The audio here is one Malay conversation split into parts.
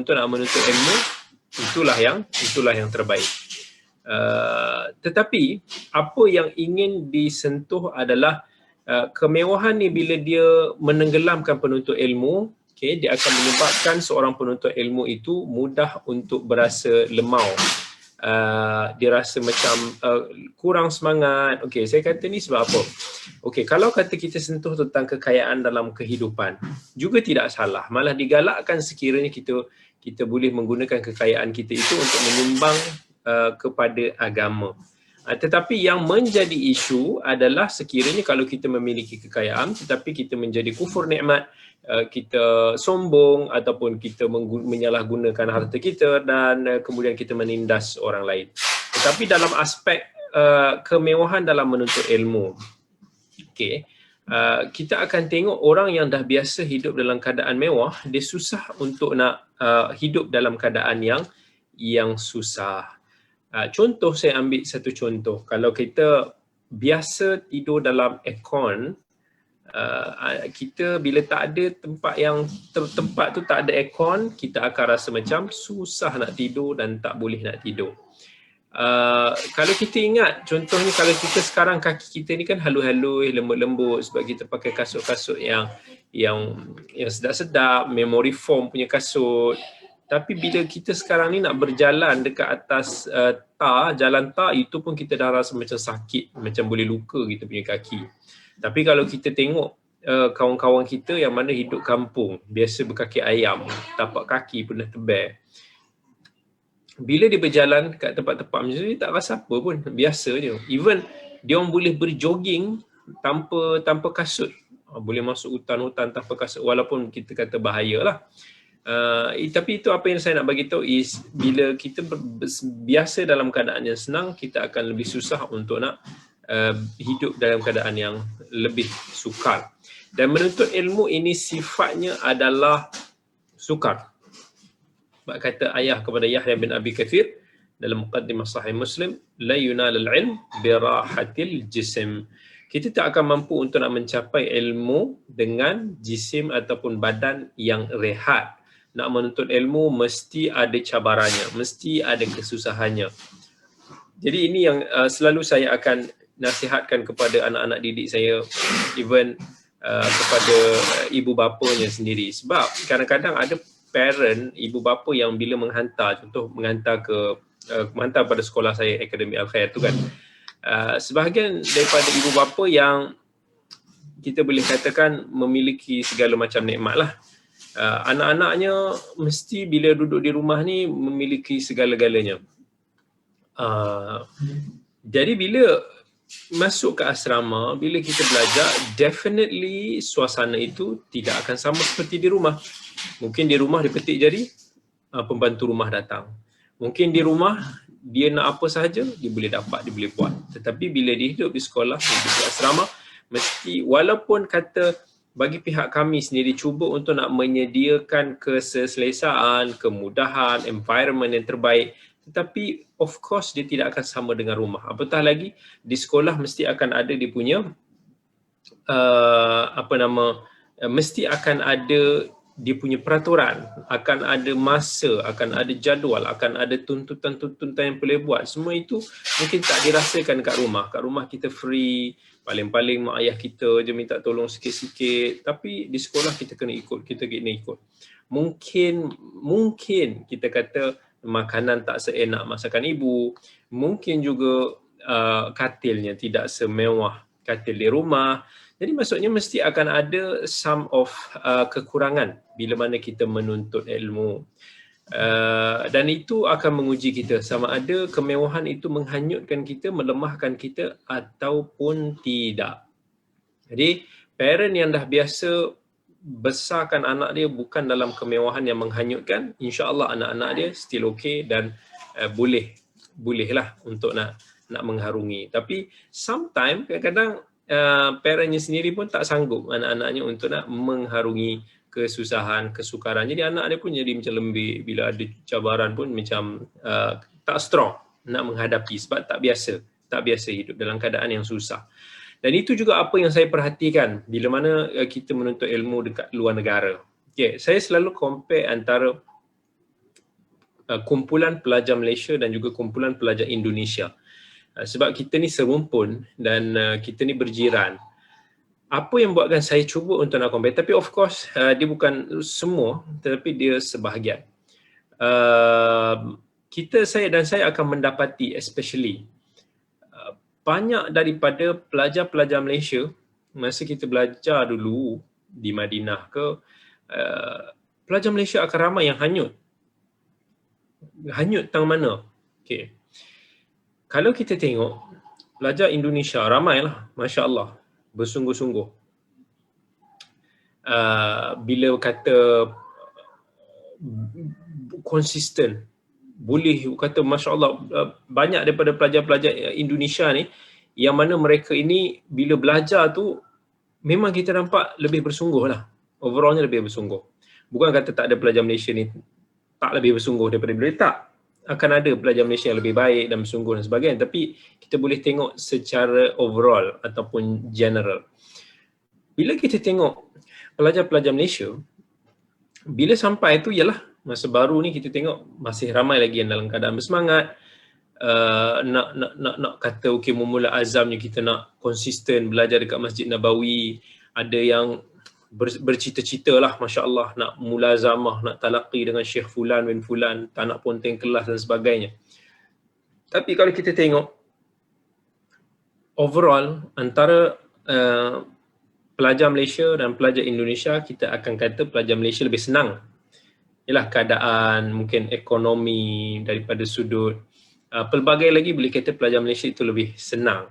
untuk nak menuntut ilmu, itulah yang terbaik. Tetapi apa yang ingin disentuh adalah kemewahan ni bila dia menenggelamkan penuntut ilmu, dia akan menyebabkan seorang penuntut ilmu itu mudah untuk berasa lemau. Dia rasa macam kurang semangat. Saya kata ni sebab apa? Kalau kata kita sentuh tentang kekayaan dalam kehidupan, juga tidak salah. Malah digalakkan sekiranya kita boleh menggunakan kekayaan kita itu untuk menyumbang kepada agama. Tetapi yang menjadi isu adalah sekiranya kalau kita memiliki kekayaan tetapi kita menjadi kufur nikmat, kita sombong ataupun kita menyalahgunakan harta kita dan kemudian kita menindas orang lain. Tetapi dalam aspek kemewahan dalam menuntut ilmu, kita akan tengok orang yang dah biasa hidup dalam keadaan mewah, dia susah untuk nak hidup dalam keadaan yang susah. Contoh, saya ambil satu contoh. Kalau kita biasa tidur dalam aircon, kita bila tak ada tempat tu tak ada aircon, kita akan rasa macam susah nak tidur dan tak boleh nak tidur. Kalau kita ingat, contohnya kalau kita sekarang kaki kita ni kan halus-halus, lembut-lembut sebab kita pakai kasut-kasut yang sedap-sedap, memory foam punya kasut. Tapi bila kita sekarang ni nak berjalan dekat atas jalan tar, itu pun kita dah rasa macam sakit, macam boleh luka kita punya kaki. Tapi kalau kita tengok kawan-kawan kita yang mana hidup kampung, biasa berkaki ayam, tapak kaki pun dah tebal. Bila dia berjalan kat tempat-tempat macam ni, tak rasa apa pun, biasa je. Even dia orang boleh berjoging tanpa kasut. Boleh masuk hutan-hutan tanpa kasut, walaupun kita kata bahayalah. Tapi itu apa yang saya nak bagi tahu is bila kita biasa dalam keadaan yang senang, kita akan lebih susah untuk nak hidup dalam keadaan yang lebih sukar. Dan menuntut ilmu ini sifatnya adalah sukar. Sebab kata ayah kepada Yahya bin Abi Kathir dalam Muqaddimah Sahih Muslim, la yunalul ilm birahatil jism. Kita tak akan mampu untuk nak mencapai ilmu dengan jisim ataupun badan yang rehat. Nak menuntut ilmu mesti ada cabarannya, mesti ada kesusahannya. Jadi ini yang selalu saya akan nasihatkan kepada anak-anak didik saya, even kepada ibu bapanya sendiri. Sebab kadang-kadang ada parent, ibu bapa yang bila menghantar, contoh menghantar pada sekolah saya, Akademi Al-Khair tu kan, sebahagian daripada ibu bapa yang kita boleh katakan memiliki segala macam nikmat lah. Anak-anaknya mesti bila duduk di rumah ni memiliki segala-galanya. Jadi bila masuk ke asrama, bila kita belajar, definitely suasana itu tidak akan sama seperti di rumah. Mungkin di rumah dia petik jari, pembantu rumah datang. Mungkin di rumah dia nak apa sahaja, dia boleh dapat, dia boleh buat. Tetapi bila dia hidup di sekolah, hidup di asrama, mesti walaupun kata bagi pihak kami sendiri cuba untuk nak menyediakan keselesaan, kemudahan, environment yang terbaik, tetapi of course dia tidak akan sama dengan rumah. Apatah lagi di sekolah mesti akan ada dia punya mesti akan ada dia punya peraturan, akan ada masa, akan ada jadual, akan ada tuntutan-tuntutan yang boleh buat. Semua itu mungkin tak dirasakan kat rumah. Kat rumah kita free, paling-paling mak ayah kita je minta tolong sikit-sikit, tapi di sekolah kita kena ikut, kita kena ikut. Mungkin kita kata makanan tak seenak masakan ibu, mungkin juga katilnya tidak semewah katil di rumah. Jadi maksudnya mesti akan ada some of kekurangan bila mana kita menuntut ilmu. Dan itu akan menguji kita sama ada kemewahan itu menghanyutkan kita, melemahkan kita ataupun tidak. Jadi parent yang dah biasa besarkan anak dia bukan dalam kemewahan yang menghanyutkan, insya-Allah anak-anak dia still okay dan bolehlah untuk nak mengharungi. Tapi sometimes kadang-kadang parentnya sendiri pun tak sanggup anak-anaknya untuk nak mengharungi kesusahan, kesukaran. Jadi anak dia pun jadi macam lembik, bila ada cabaran pun macam tak strong nak menghadapi sebab tak biasa hidup dalam keadaan yang susah. Dan itu juga apa yang saya perhatikan bila mana kita menuntut ilmu dekat luar negara. Okay, saya selalu compare antara kumpulan pelajar Malaysia dan juga kumpulan pelajar Indonesia. Sebab kita ni serumpun dan kita ni berjiran. Apa yang buatkan saya cuba untuk nak compare, tapi of course dia bukan semua, tetapi dia sebahagian. Saya akan mendapati especially banyak daripada pelajar-pelajar Malaysia masa kita belajar dulu di Madinah ke, pelajar Malaysia akan ramai yang hanyut. Hanyut tang mana? Okay. Kalau kita tengok pelajar Indonesia ramailah, Masya Allah, bersungguh-sungguh. Bila kata konsisten, boleh kata Masya Allah, banyak daripada pelajar-pelajar Indonesia ni yang mana mereka ini bila belajar tu memang kita nampak lebih bersungguh lah. Overallnya lebih bersungguh. Bukan kata tak ada pelajar Malaysia ni tak lebih bersungguh daripada beliau, tak. Akan ada pelajar Malaysia yang lebih baik dan bersungguh dan sebagainya, tapi kita boleh tengok secara overall ataupun general. Bila kita tengok pelajar-pelajar Malaysia, bila sampai tu ialah masa baru ni kita tengok masih ramai lagi yang dalam keadaan bersemangat, nak kata okey, memula azamnya kita nak konsisten belajar dekat Masjid Nabawi. Ada yang bercita-cita lah, Masya Allah, nak mulazamah, nak talaqi dengan Syekh Fulan bin Fulan, tak nak ponteng kelas dan sebagainya. Tapi kalau kita tengok overall antara pelajar Malaysia dan pelajar Indonesia, kita akan kata pelajar Malaysia lebih senang. Ialah keadaan, mungkin ekonomi, daripada sudut pelbagai lagi boleh kata pelajar Malaysia itu lebih senang.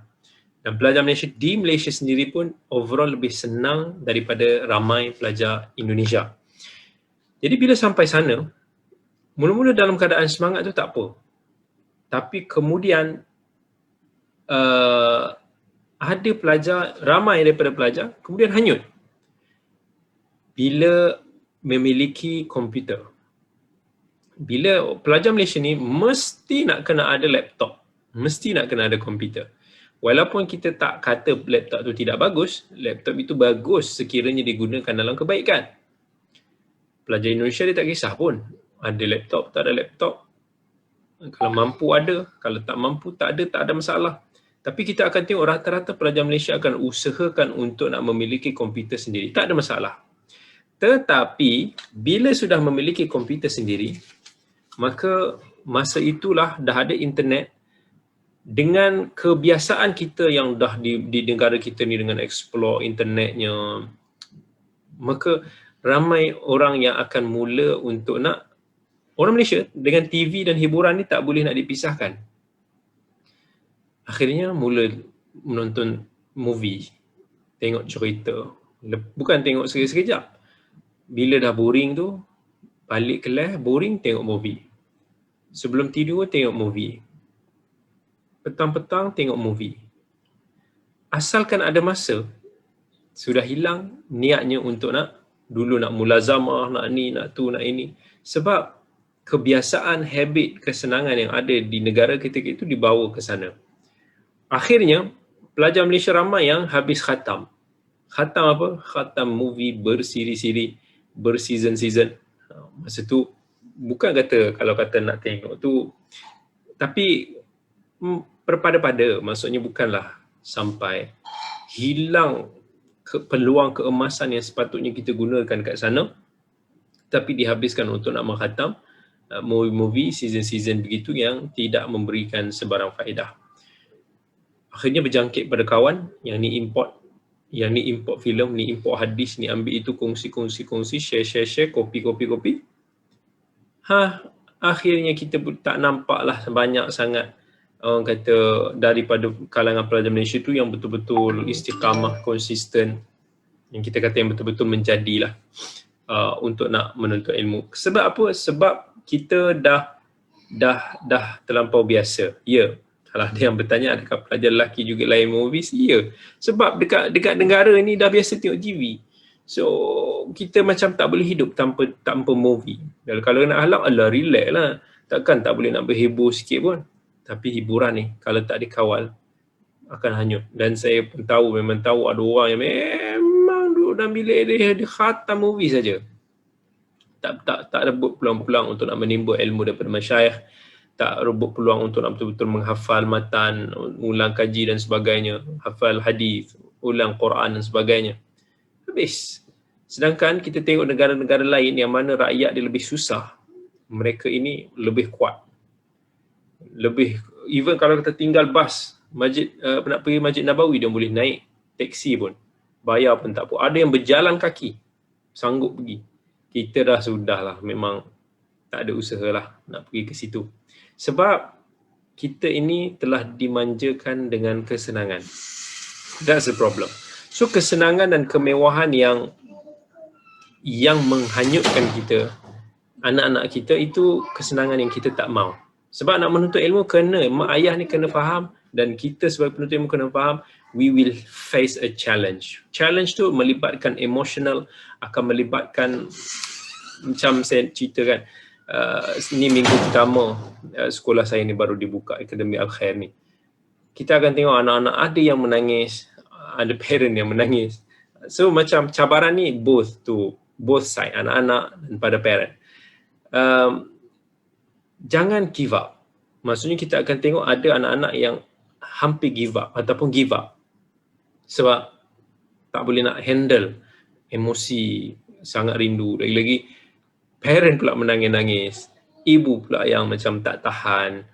Dan pelajar Malaysia di Malaysia sendiri pun overall lebih senang daripada ramai pelajar Indonesia. Jadi bila sampai sana, mula-mula dalam keadaan semangat tu tak apa. Tapi kemudian ada pelajar, ramai daripada pelajar kemudian hanyut bila memiliki komputer. Bila pelajar Malaysia ni mesti nak kena ada laptop, mesti nak kena ada komputer. Walaupun kita tak kata laptop tu tidak bagus, laptop itu bagus sekiranya digunakan dalam kebaikan. Pelajar Indonesia dia tak kisah pun, ada laptop, tak ada laptop. Kalau mampu ada, kalau tak mampu tak ada masalah. Tapi kita akan tengok rata-rata pelajar Malaysia akan usahakan untuk nak memiliki komputer sendiri, tak ada masalah. Tetapi bila sudah memiliki komputer sendiri, maka masa itulah dah ada internet. Dengan kebiasaan kita yang dah di negara kita ni dengan explore internetnya, maka ramai orang yang akan mula untuk nak, orang Malaysia dengan TV dan hiburan ni tak boleh nak dipisahkan. Akhirnya mula menonton movie, tengok cerita, bukan tengok sekejap. Bila dah boring tu, balik kelas, boring, tengok movie. Sebelum tidur tengok movie. Petang-petang tengok movie. Asalkan ada masa, sudah hilang niatnya untuk nak dulu nak mulazamah, nak ni, nak tu, nak ini. Sebab kebiasaan, habit, kesenangan yang ada di negara kita itu dibawa ke sana. Akhirnya, pelajar Malaysia ramai yang habis khatam. Khatam apa? Khatam movie bersiri-siri, berseason-season. Masa tu, bukan kata, kalau kata nak tengok tu, tapi berpada-pada, maksudnya bukanlah sampai hilang peluang keemasan yang sepatutnya kita gunakan kat sana, tapi dihabiskan untuk nak mengkhatam movie season-season begitu yang tidak memberikan sebarang faedah. Akhirnya berjangkit pada kawan, yang ni import filem, ni import hadis, ni ambil itu kongsi, share, kopi. Akhirnya kita tak nampaklah banyak sangat orang kata daripada kalangan pelajar Malaysia tu yang betul-betul istiqamah, konsisten, yang kita kata yang betul-betul menjadilah untuk nak menuntut ilmu. Sebab apa? Sebab kita dah terlampau biasa. Ya, kalau ada yang bertanya adakah pelajar lelaki juga lain movies? Ya, sebab dekat negara ni dah biasa tengok TV. So kita macam tak boleh hidup tanpa movie. Dan kalau nak halak, relax lah. Takkan tak boleh nak berhibur sikit pun. Tapi hiburan ni kalau tak dikawal akan hanyut. Dan saya pun memang tahu ada orang yang memang duduk dalam bilik dia khatam movie saja. tak rebut peluang-peluang untuk nak menimba ilmu daripada masyayikh, tak rebut peluang untuk nak betul-betul menghafal matan, ulang kaji dan sebagainya, hafal hadis, ulang Quran dan sebagainya. Habis. Sedangkan kita tengok negara-negara lain yang mana rakyat dia lebih susah, mereka ini lebih kuat. Lebih, even kalau kita tinggal bas, nak pergi Masjid Nabawi, dia boleh naik teksi pun. Bayar pun tak apa. Ada yang berjalan kaki, sanggup pergi. Kita dah sudahlah, memang tak ada usaha lah nak pergi ke situ. Sebab kita ini telah dimanjakan dengan kesenangan. That's the problem. So kesenangan dan kemewahan yang menghanyutkan kita, anak-anak kita, itu kesenangan yang kita tak mau. Sebab nak menuntut ilmu kena, mak ayah ni kena faham, dan kita sebagai penuntut ilmu kena faham, we will face a challenge. Challenge tu melibatkan emotional, akan melibatkan, macam saya ceritakan, ni minggu pertama sekolah saya ni baru dibuka, Akademi Al-Khair ni. Kita akan tengok anak-anak ada yang menangis, ada parent yang menangis. So macam cabaran ni both side, anak-anak dan pada parent. Jangan give up. Maksudnya kita akan tengok ada anak-anak yang hampir give up ataupun give up sebab tak boleh nak handle emosi, sangat rindu. Lagi-lagi parent pula menangis-nangis, ibu pula yang macam tak tahan.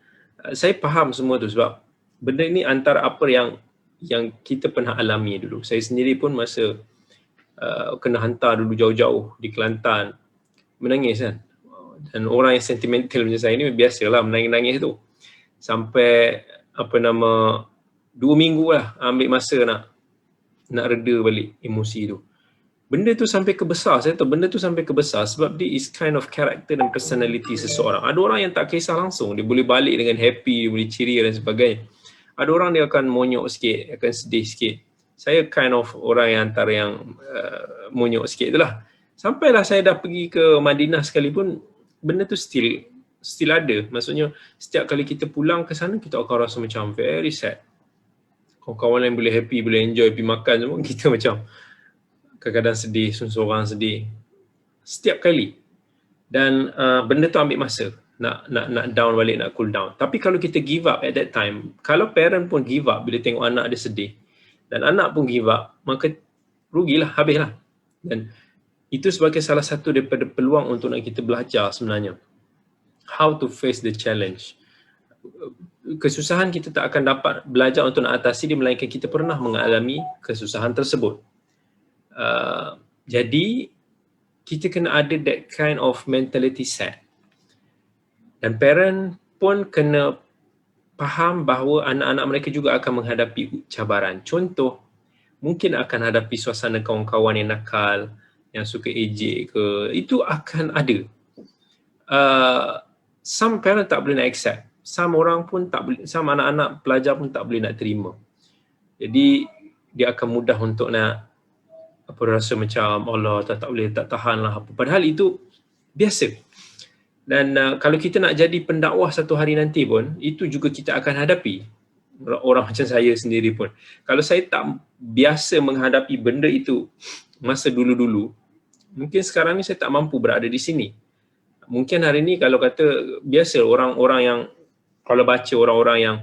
Saya faham semua tu sebab benda ni antara apa yang kita pernah alami dulu. Saya sendiri pun masa kena hantar dulu jauh-jauh di Kelantan, menangis kan. Dan orang yang sentimental macam saya ni biasalah menangis-nangis tu. Sampai 2 minggu lah ambil masa nak reda balik emosi tu. Benda tu sampai ke besar, saya tahu benda tu sampai ke besar sebab dia is kind of character dan personality seseorang. Ada orang yang tak kisah langsung, dia boleh balik dengan happy, dia boleh ceria dan sebagainya. Ada orang dia akan monyok sikit, akan sedih sikit. Saya kind of orang yang antara yang monyok sikit tu lah. Sampailah saya dah pergi ke Madinah sekalipun, benda tu still ada. Maksudnya setiap kali kita pulang ke sana, kita akan rasa macam very sad. Kawan-kawan lain boleh happy, boleh enjoy, pergi makan semua, kita macam kadang-kadang sedih, seorang sedih. Setiap kali. Dan benda tu ambil masa nak down balik, nak cool down. Tapi kalau kita give up at that time, kalau parent pun give up bila tengok anak dia sedih, dan anak pun give up, maka rugilah, habislah. Dan itu sebagai salah satu daripada peluang untuk nak kita belajar sebenarnya. How to face the challenge. Kesusahan kita tak akan dapat belajar untuk nak atasi dia, melainkan kita pernah mengalami kesusahan tersebut. Jadi kita kena ada that kind of mentality set. Dan parent pun kena faham bahawa anak-anak mereka juga akan menghadapi cabaran. Contoh, mungkin akan hadapi suasana kawan-kawan yang nakal, yang suka ejek ke, itu akan ada. Some parent tak boleh nak accept. Some orang pun tak boleh, some anak-anak pelajar pun tak boleh nak terima. Jadi dia akan mudah untuk nak rasa macam Allah tak boleh, tak tahan lah apa. Padahal itu biasa. Dan kalau kita nak jadi pendakwah satu hari nanti pun, itu juga kita akan hadapi. Orang macam saya sendiri pun. Kalau saya tak biasa menghadapi benda itu masa dulu-dulu, mungkin sekarang ni saya tak mampu berada di sini. Mungkin hari ni kalau kata biasa orang-orang yang, kalau baca orang-orang yang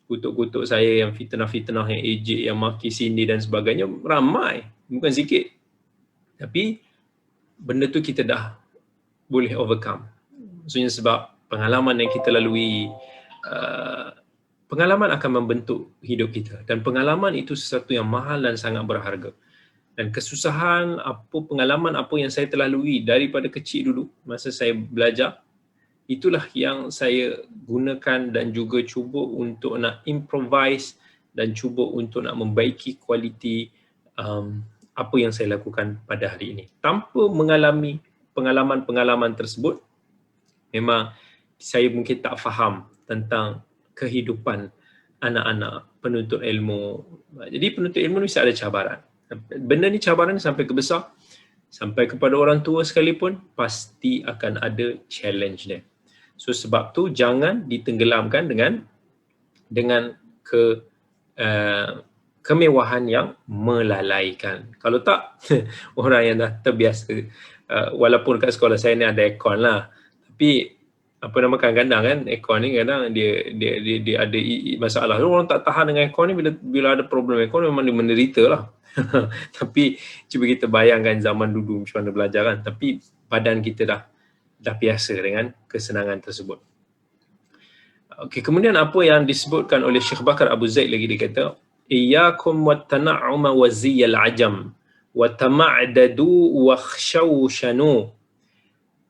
kutuk-kutuk saya, yang fitnah-fitnah, yang ejek, yang maki sini dan sebagainya, ramai. Bukan sikit. Tapi benda tu kita dah boleh overcome. Maksudnya sebab pengalaman yang kita lalui, pengalaman akan membentuk hidup kita. Dan pengalaman itu sesuatu yang mahal dan sangat berharga. Dan kesusahan, pengalaman apa yang saya telah lalui daripada kecil dulu, masa saya belajar, itulah yang saya gunakan dan juga cuba untuk nak improvise dan cuba untuk nak membaiki kualiti apa yang saya lakukan pada hari ini. Tanpa mengalami pengalaman-pengalaman tersebut, memang saya mungkin tak faham tentang kehidupan anak-anak penuntut ilmu. Jadi penuntut ilmu ni mesti ada cabaran. Benda ni, cabaran ni sampai ke besar, sampai kepada orang tua sekalipun, pasti akan ada challenge dia. So sebab tu jangan ditenggelamkan dengan kemewahan yang melalaikan. Kalau tak, orang yang dah terbiasa, walaupun kat sekolah saya ni ada aircon lah, tapi apa nama kadang-kadang kan aircon ni kadang dia ada masalah. Orang tak tahan dengan aircon ni, bila ada problem aircon memang dia menderita lah. Tapi cuba kita bayangkan zaman dulu macam mana belajar kan, tapi badan kita dah biasa dengan kesenangan tersebut. Okey, kemudian apa yang disebutkan oleh Syekh Bakar Abu Zaid lagi, dia kata iyyakum wat-tana'uma wa ziyal ajam wa tama'dadu wa khshawshanu.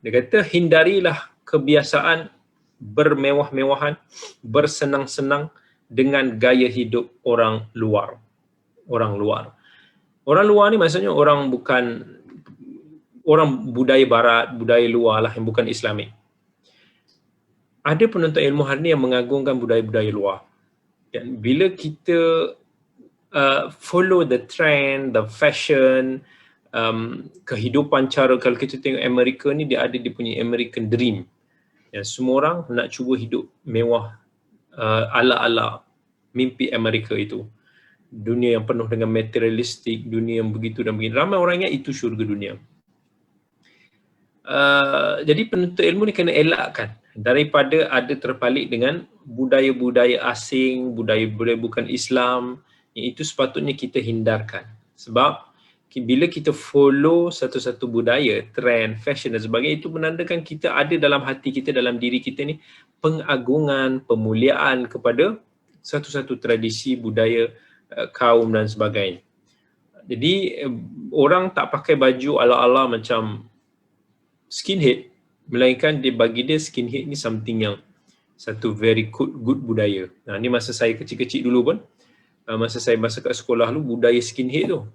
Dia kata hindarilah kebiasaan bermewah-mewahan, bersenang-senang dengan gaya hidup orang luar. Orang luar ni maksudnya orang budaya barat, budaya luar lah yang bukan Islamik. Ada penuntut ilmu hari ni yang mengagungkan budaya-budaya luar. Dan bila kita follow the trend, the fashion, kehidupan cara, kalau kita tengok Amerika ni, dia ada dia punya American dream. Yang semua orang nak cuba hidup mewah, ala-ala mimpi Amerika itu. Dunia yang penuh dengan materialistik, dunia yang begitu dan begini. Ramai orang ingat itu syurga dunia. Jadi penuntut ilmu ni kena elakkan daripada ada terpalit dengan budaya-budaya asing, budaya-budaya bukan Islam, yang itu sepatutnya kita hindarkan. Sebab bila kita follow satu-satu budaya, trend, fashion dan sebagainya, itu menandakan kita ada dalam hati kita, dalam diri kita ni pengagungan, pemuliaan kepada satu-satu tradisi, budaya, kaum dan sebagainya. Jadi orang tak pakai baju ala-ala macam skinhead, melainkan dia bagi dia skinhead ni something yang satu very good budaya. Nah, ni masa saya kecil-kecil dulu pun, masa saya kat sekolah dulu, budaya skinhead tu,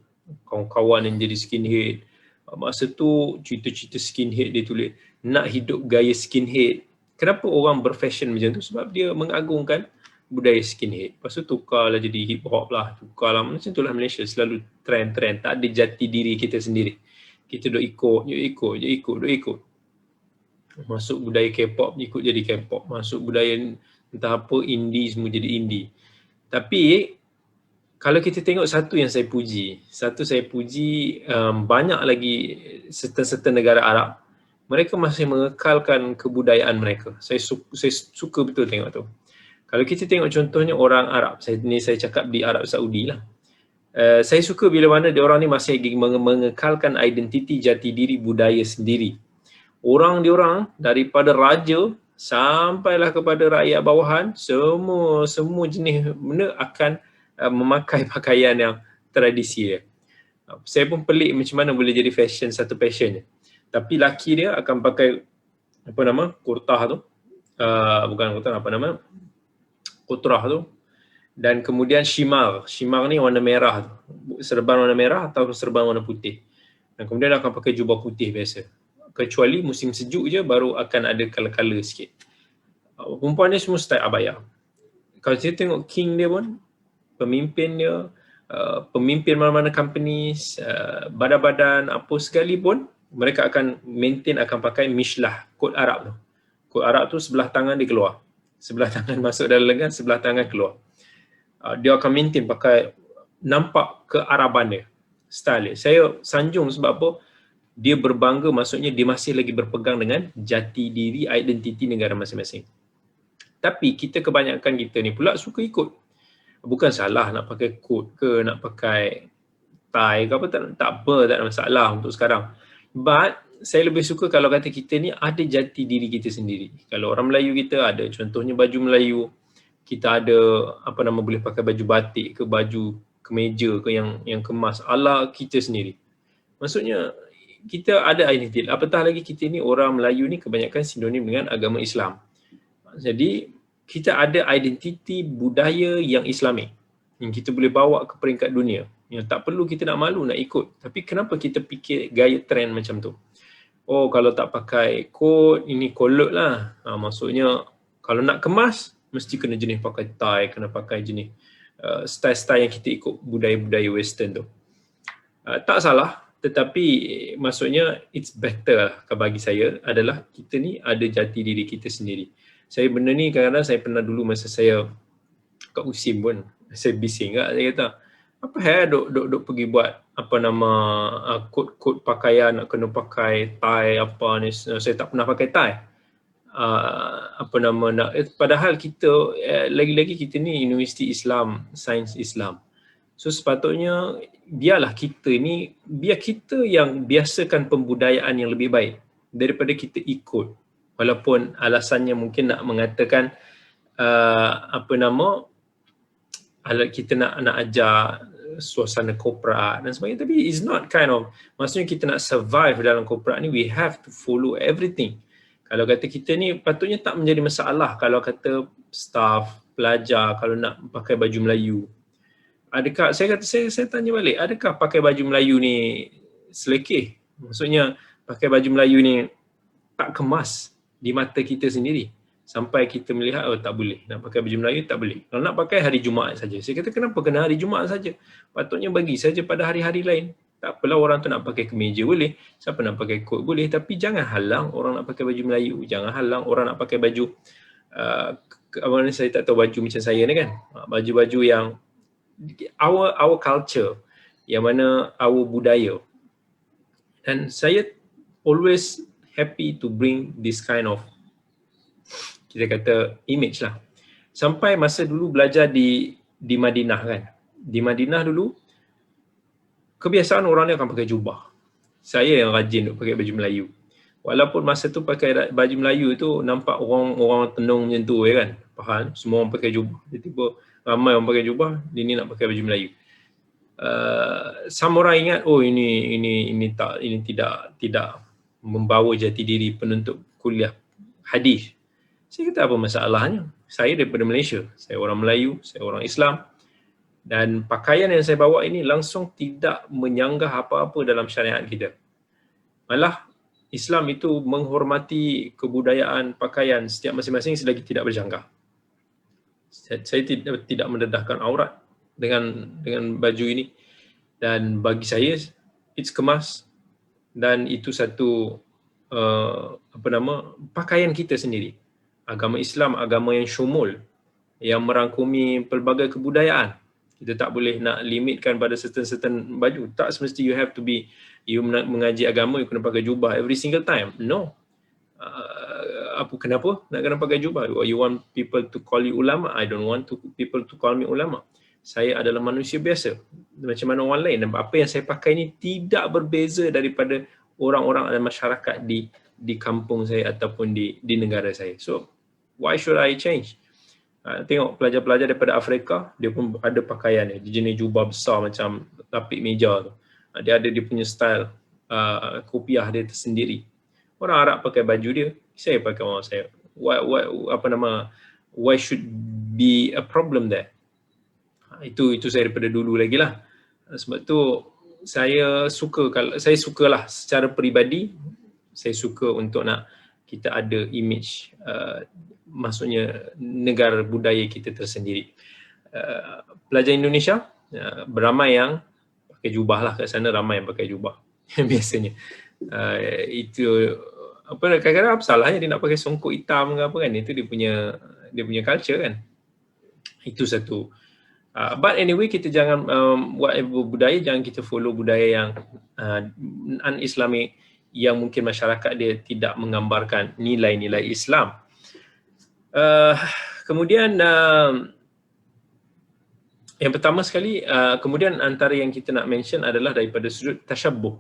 kawan-kawan yang jadi skinhead, masa tu cerita-cerita skinhead dia tulis, nak hidup gaya skinhead. Kenapa orang berfashion macam tu? Sebab dia mengagungkan budaya skinhead. Lepas tu tukarlah jadi hip hop lah, tukarlah, macam itulah Malaysia, selalu trend-trend, tak ada jati diri kita sendiri. Kita duk ikut. Masuk budaya K-pop, ikut jadi K-pop. Masuk budaya entah apa, indie, semua jadi indie. Tapi kalau kita tengok satu yang saya puji, banyak lagi serta-serta negara Arab, mereka masih mengekalkan kebudayaan mereka. Saya suka betul tengok tu. Kalau kita tengok contohnya orang Arab, saya cakap di Arab Saudi lah. Saya suka bila mana diorang ni masih mengekalkan identiti jati diri budaya sendiri. Diorang daripada raja sampailah kepada rakyat bawahan, semua jenis benda akan memakai pakaian yang tradisi dia. Saya pun pelik macam mana boleh jadi satu fashion je. Tapi laki dia akan pakai kurtah tu. Bukan kurtah, kutrah tu. Dan kemudian shimar ni warna merah tu. Serban warna merah atau serban warna putih. Dan kemudian akan pakai jubah putih biasa. Kecuali musim sejuk je baru akan ada color-color sikit. Perempuan ni semua style abaya. Kalau kita tengok king dia pun, pemimpin dia, pemimpin mana-mana companies, badan-badan apa sekalipun, mereka akan maintain, akan pakai mishlah, kod Arab tu. Kod Arab tu sebelah tangan dia keluar. Sebelah tangan masuk dalam lengan, sebelah tangan keluar. Dia akan maintain pakai, nampak kearaban dia, style dia. Saya sanjung sebab apa? Dia berbangga, maksudnya dia masih lagi berpegang dengan jati diri, identiti negara masing-masing. Tapi kebanyakan kita ni pula suka ikut. Bukan salah nak pakai coat ke, nak pakai tie ke apa, tak ada masalah untuk sekarang. But saya lebih suka kalau kata kita ni ada jati diri kita sendiri. Kalau orang Melayu kita ada, contohnya baju Melayu, kita ada boleh pakai baju batik ke, baju kemeja ke yang kemas ala kita sendiri. Maksudnya kita ada identiti. Apatah lagi kita ni orang Melayu ni kebanyakan sinonim dengan agama Islam. Jadi kita ada identiti budaya yang Islamik yang kita boleh bawa ke peringkat dunia. Yang tak perlu kita nak malu nak ikut. Tapi kenapa kita fikir gaya trend macam tu? Oh, kalau tak pakai coat, ini kolot lah. Maksudnya kalau nak kemas mesti kena jenis pakai tie, kena pakai jenis style-style yang kita ikut budaya-budaya western tu. Tak salah. Tetapi maksudnya it's better lah bagi saya adalah kita ni ada jati diri kita sendiri. Saya benda ni kadang-kadang saya pernah dulu masa saya kat USIM pun, saya bising kat, saya kata, apa duk pergi buat apa nama kod pakaian, nak kena pakai tie apa ni, saya tak pernah pakai tie. Apa nama nak, padahal kita lagi-lagi kita ni Universiti Islam, Sains Islam. So sepatutnya biar kita yang biasakan pembudayaan yang lebih baik daripada kita ikut, walaupun alasannya mungkin nak mengatakan kita nak ajar suasana korporat dan sebagainya, tapi it's not maksudnya kita nak survive dalam korporat ni, we have to follow everything. Kalau kata kita ni patutnya tak menjadi masalah kalau kata staff, pelajar kalau nak pakai baju Melayu. Adakah, saya tanya balik, adakah pakai baju Melayu ni selekeh? Maksudnya pakai baju Melayu ni tak kemas di mata kita sendiri sampai kita melihat tak boleh, nak pakai baju Melayu tak boleh. Kalau nak pakai hari Jumaat saja. Saya kata kenapa kena hari Jumaat saja? Patutnya bagi saja pada hari-hari lain. Tak apalah, orang tu nak pakai kemeja boleh, siapa nak pakai kot boleh, tapi jangan halang orang nak pakai baju Melayu, jangan halang orang nak pakai baju saya tak tahu baju macam saya ni kan. Baju-baju yang our culture, yang mana our budaya. Dan saya always happy to bring this kind of, kita kata, image lah. Sampai masa dulu belajar di Madinah kan. Di Madinah dulu, kebiasaan orang ni akan pakai jubah. Saya yang rajin untuk pakai baju Melayu. Walaupun masa tu pakai baju Melayu tu nampak orang tenung macam tu kan. Faham? Semua orang pakai jubah. Tiba-tiba ramai orang pakai jubah, dia ni nak pakai baju Melayu. Sama orang ingat, ini tidak membawa jati diri penuntut kuliah hadis. Saya kata apa masalahnya? Saya daripada Malaysia, saya orang Melayu, saya orang Islam, dan pakaian yang saya bawa ini langsung tidak menyanggah apa-apa dalam syariat kita. Malah Islam itu menghormati kebudayaan pakaian setiap masing-masing selagi tidak berjangkah. Saya tidak mendedahkan aurat dengan baju ini, dan bagi saya it's kemas, dan itu satu pakaian kita sendiri. Agama Islam agama yang syumul, yang merangkumi pelbagai kebudayaan. Kita tak boleh nak limitkan pada certain baju. Tak semesti you have to be, you mengaji agama you kena pakai jubah every single time. No. Kenapa nak kena pakai jubah? You want people to call you ulama? I don't want people to call me ulama. Saya adalah manusia biasa macam mana orang lain, dan apa yang saya pakai ni tidak berbeza daripada orang-orang dan masyarakat di kampung saya ataupun di negara saya. So why should I change? Tengok pelajar-pelajar daripada Afrika, dia pun ada pakaian dia jenis jubah besar macam lapik meja tu. Dia ada dia punya style kopiah dia tersendiri. Orang Arab pakai baju dia, saya pakai orang saya. Why should be a problem there? Itu saya daripada dulu lagi lah. Sebab tu saya sukalah secara peribadi, saya suka untuk nak kita ada image, maksudnya negara budaya kita tersendiri. Pelajar Indonesia beramai yang pakai jubah lah kat sana, ramai yang pakai jubah biasanya. Itu kadang-kadang apa salahnya dia nak pakai songkok hitam ke apa kan, itu dia punya culture kan. Itu satu. But anyway, kita jangan whatever budaya, jangan kita follow budaya yang un-Islamic, yang mungkin masyarakat dia tidak menggambarkan nilai-nilai Islam. Kemudian yang pertama sekali, kemudian antara yang kita nak mention adalah daripada sudut tasyabbuh.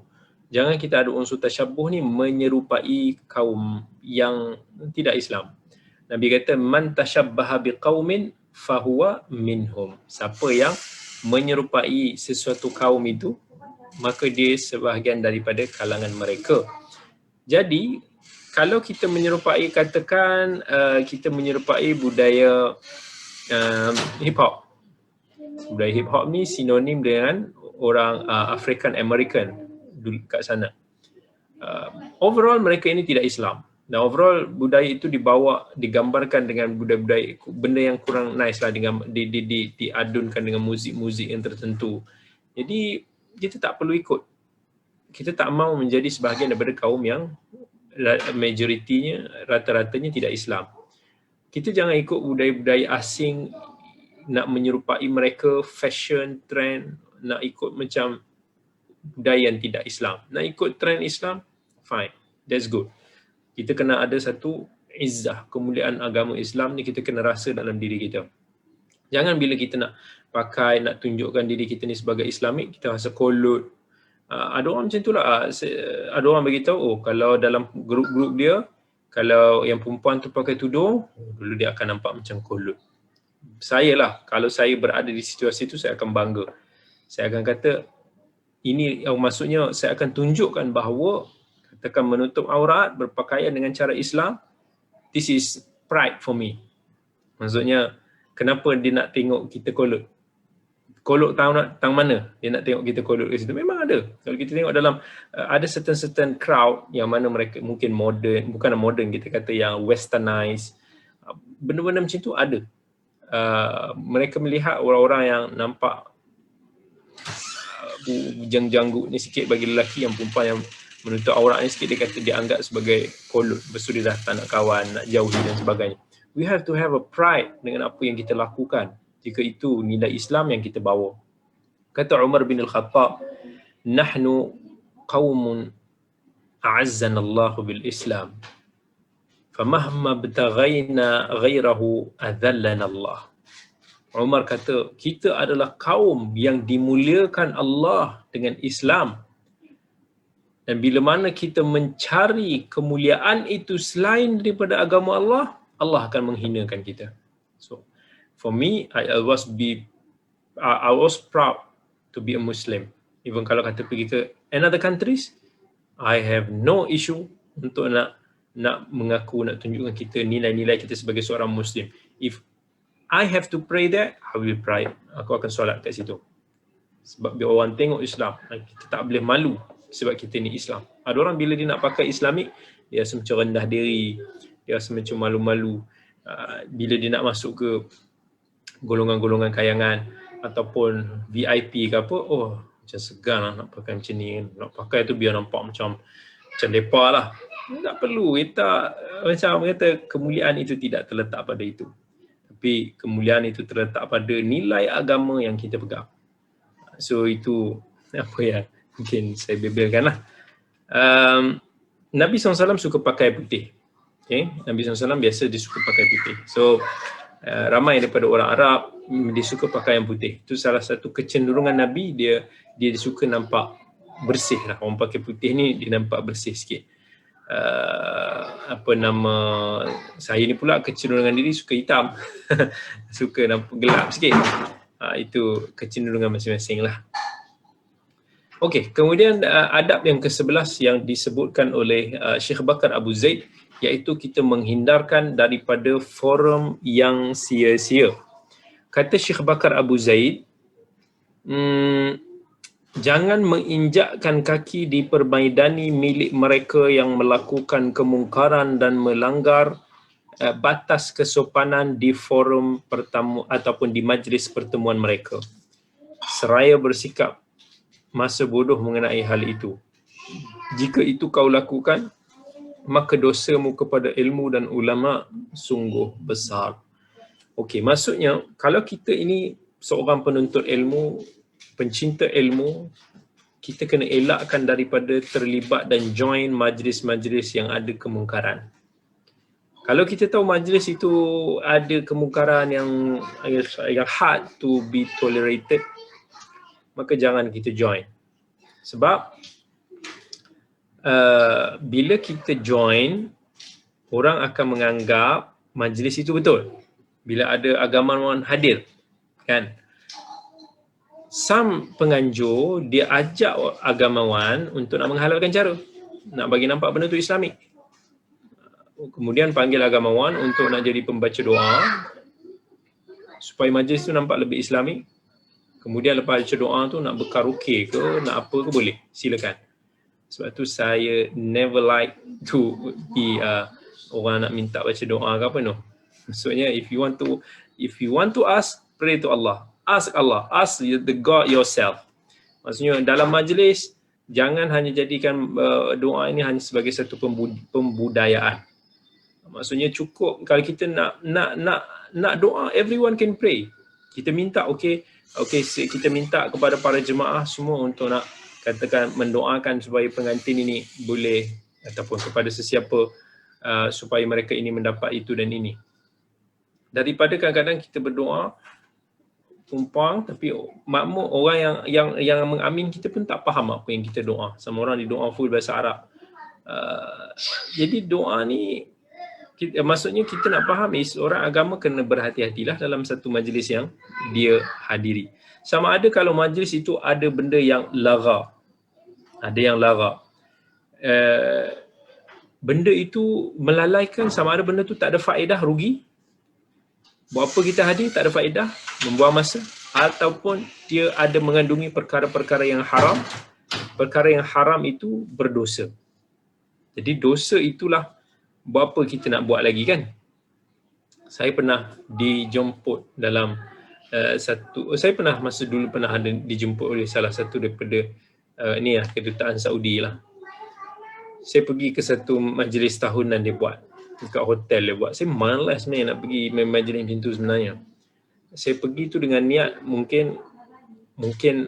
Jangan kita ada unsur tasyabbuh ni menyerupai kaum yang tidak Islam. Nabi kata man tasyabbaha biqaumin fahuwa minhum. Siapa yang menyerupai sesuatu kaum itu, maka dia sebahagian daripada kalangan mereka. Jadi kalau kita menyerupai, katakan kita menyerupai budaya hip hop. Budaya hip hop ni sinonim dengan orang African American dulu kat sana. Overall mereka ini tidak Islam. Dan overall budaya itu digambarkan dengan budaya-budaya, benda yang kurang nice lah, dengan diadunkan dengan muzik-muzik yang tertentu. Jadi kita tak perlu ikut. Kita tak mahu menjadi sebahagian daripada kaum yang majoritinya, rata-ratanya tidak Islam. Kita jangan ikut budaya-budaya asing, nak menyerupai mereka, fashion, trend, nak ikut macam budaya yang tidak Islam. Nak ikut trend Islam, fine. That's good. Kita kena ada satu izzah, kemuliaan agama Islam ni kita kena rasa dalam diri kita. Jangan bila kita nak pakai, nak tunjukkan diri kita ni sebagai Islamik, kita rasa kolot. Ada orang macam tu lah. Ada orang beritahu, oh kalau dalam grup-grup dia, kalau yang perempuan tu pakai tudung, dulu dia akan nampak macam kolot. Saya lah, kalau saya berada di situasi itu, saya akan bangga. Saya akan kata, ini maksudnya saya akan tunjukkan bahawa katakan menutup aurat, berpakaian dengan cara Islam, this is pride for me. Maksudnya, kenapa dia nak tengok kita kolot? Kolot tang mana dia nak tengok kita kolot di situ? Memang ada. Kalau kita tengok dalam ada certain crowd yang mana mereka mungkin modern, bukan modern, kita kata yang westernized, benda-benda macam tu ada. Mereka melihat orang-orang yang nampak bujang-janggut ni sikit bagi lelaki, yang perempuan yang menutup aurat ni sikit, dia kata dia anggap sebagai kolot. Lepas tu dia dah tak nak kawan, nak jauhi dan sebagainya. We have to have a pride dengan apa yang kita lakukan jika itu nilai Islam yang kita bawa. Kata Umar bin Al-Khattab, nahnu qaumun a'azzana Allah bil Islam, famahma btaghaina ghairahu adhallana Allah. Umar kata, kita adalah kaum yang dimuliakan Allah dengan Islam, dan bila mana kita mencari kemuliaan itu selain daripada agama Allah, Allah akan menghinakan kita. So, for me, I was proud to be a Muslim. Even kalau kata pergi ke another countries, I have no issue untuk nak mengaku, nak tunjukkan kita nilai-nilai kita sebagai seorang Muslim. If I have to pray there, I will pray. Aku akan solat kat situ. Sebab biar orang tengok Islam, kita tak boleh malu sebab kita ni Islam. Ada orang bila dia nak pakai Islamik, dia rasa macam rendah diri, dia rasa macam malu-malu. Bila dia nak masuk ke golongan-golongan kayangan ataupun VIP ke apa, oh macam segan lah nak pakai macam ni. Nak pakai tu biar nampak macam lepak lah. Tak perlu. Kita macam kata kemuliaan itu tidak terletak pada itu. Tapi kemuliaan itu terletak pada nilai agama yang kita pegang. So itu apa yang mungkin saya bebelkan lah. Nabi SAW suka pakai putih. Okay? Nabi SAW biasa dia suka pakai putih. So ramai daripada orang Arab dia suka pakai yang putih. Itu salah satu kecenderungan Nabi, dia suka nampak bersih lah. Orang pakai putih ni dia nampak bersih sikit. Saya ni pula kecenderungan diri suka hitam. Suka nampak gelap sikit. Itu kecenderungan masing-masing lah. Okey, kemudian adab yang ke-11 yang disebutkan oleh Syekh Bakar Abu Zaid, iaitu kita menghindarkan daripada forum yang sia-sia. Kata Syekh Bakar Abu Zaid, jangan menginjakkan kaki di permaidani milik mereka yang melakukan kemungkaran dan melanggar batas kesopanan di forum pertemu ataupun di majlis pertemuan mereka, seraya bersikap masa bodoh mengenai hal itu. Jika itu kau lakukan, maka dosamu kepada ilmu dan ulama sungguh besar. Okey, maksudnya kalau kita ini seorang penuntut ilmu, pencinta ilmu, kita kena elakkan daripada terlibat dan join majlis-majlis yang ada kemungkaran. Kalau kita tahu majlis itu ada kemungkaran yang hard to be tolerated, maka jangan kita join. Sebab bila kita join, orang akan menganggap majlis itu betul. Bila ada agamawan hadir, kan? Some penganjur dia ajak agamawan untuk nak menghalalkan cara, nak bagi nampak benda tu Islamik. Kemudian panggil agamawan untuk nak jadi pembaca doa supaya majlis tu nampak lebih Islamik. Kemudian lepas baca doa tu nak berkaraoke ke, nak apa ke, boleh, silakan. Sebab tu saya never like to be orang nak minta baca doa ke apa, no. Maksudnya if you want to ask, pray to Allah. Ask Allah, ask the God yourself. Maksudnya dalam majlis jangan hanya jadikan doa ini hanya sebagai satu pembudayaan. Maksudnya cukup kalau kita nak doa, everyone can pray. Kita minta, okay, okey, kita minta kepada para jemaah semua untuk nak katakan mendoakan supaya pengantin ini boleh, ataupun kepada sesiapa supaya mereka ini mendapat itu dan ini. Daripada kadang-kadang kita berdoa tumpang, tapi makmum orang yang mengamin kita pun tak faham apa yang kita doa. Sama orang di doa full bahasa Arab. Jadi doa ni maksudnya kita nak faham orang agama kena berhati-hatilah dalam satu majlis yang dia hadiri. Sama ada kalau majlis itu ada benda yang lara. Ada yang lara. Benda itu melalaikan, sama ada benda tu tak ada faedah, rugi. Buat apa kita hadir tak ada faedah, membuang masa, ataupun dia ada mengandungi perkara-perkara yang haram. Perkara yang haram itu berdosa. Jadi dosa itulah buat apa kita nak buat lagi kan? Saya pernah dijemput dalam saya pernah masa dulu pernah ada dijemput oleh salah satu daripada kedutaan Saudi lah. Saya pergi ke satu majlis tahunan dia buat dekat hotel dia buat. Saya malas sebenarnya nak pergi majlis macam tu sebenarnya. Saya pergi tu dengan niat mungkin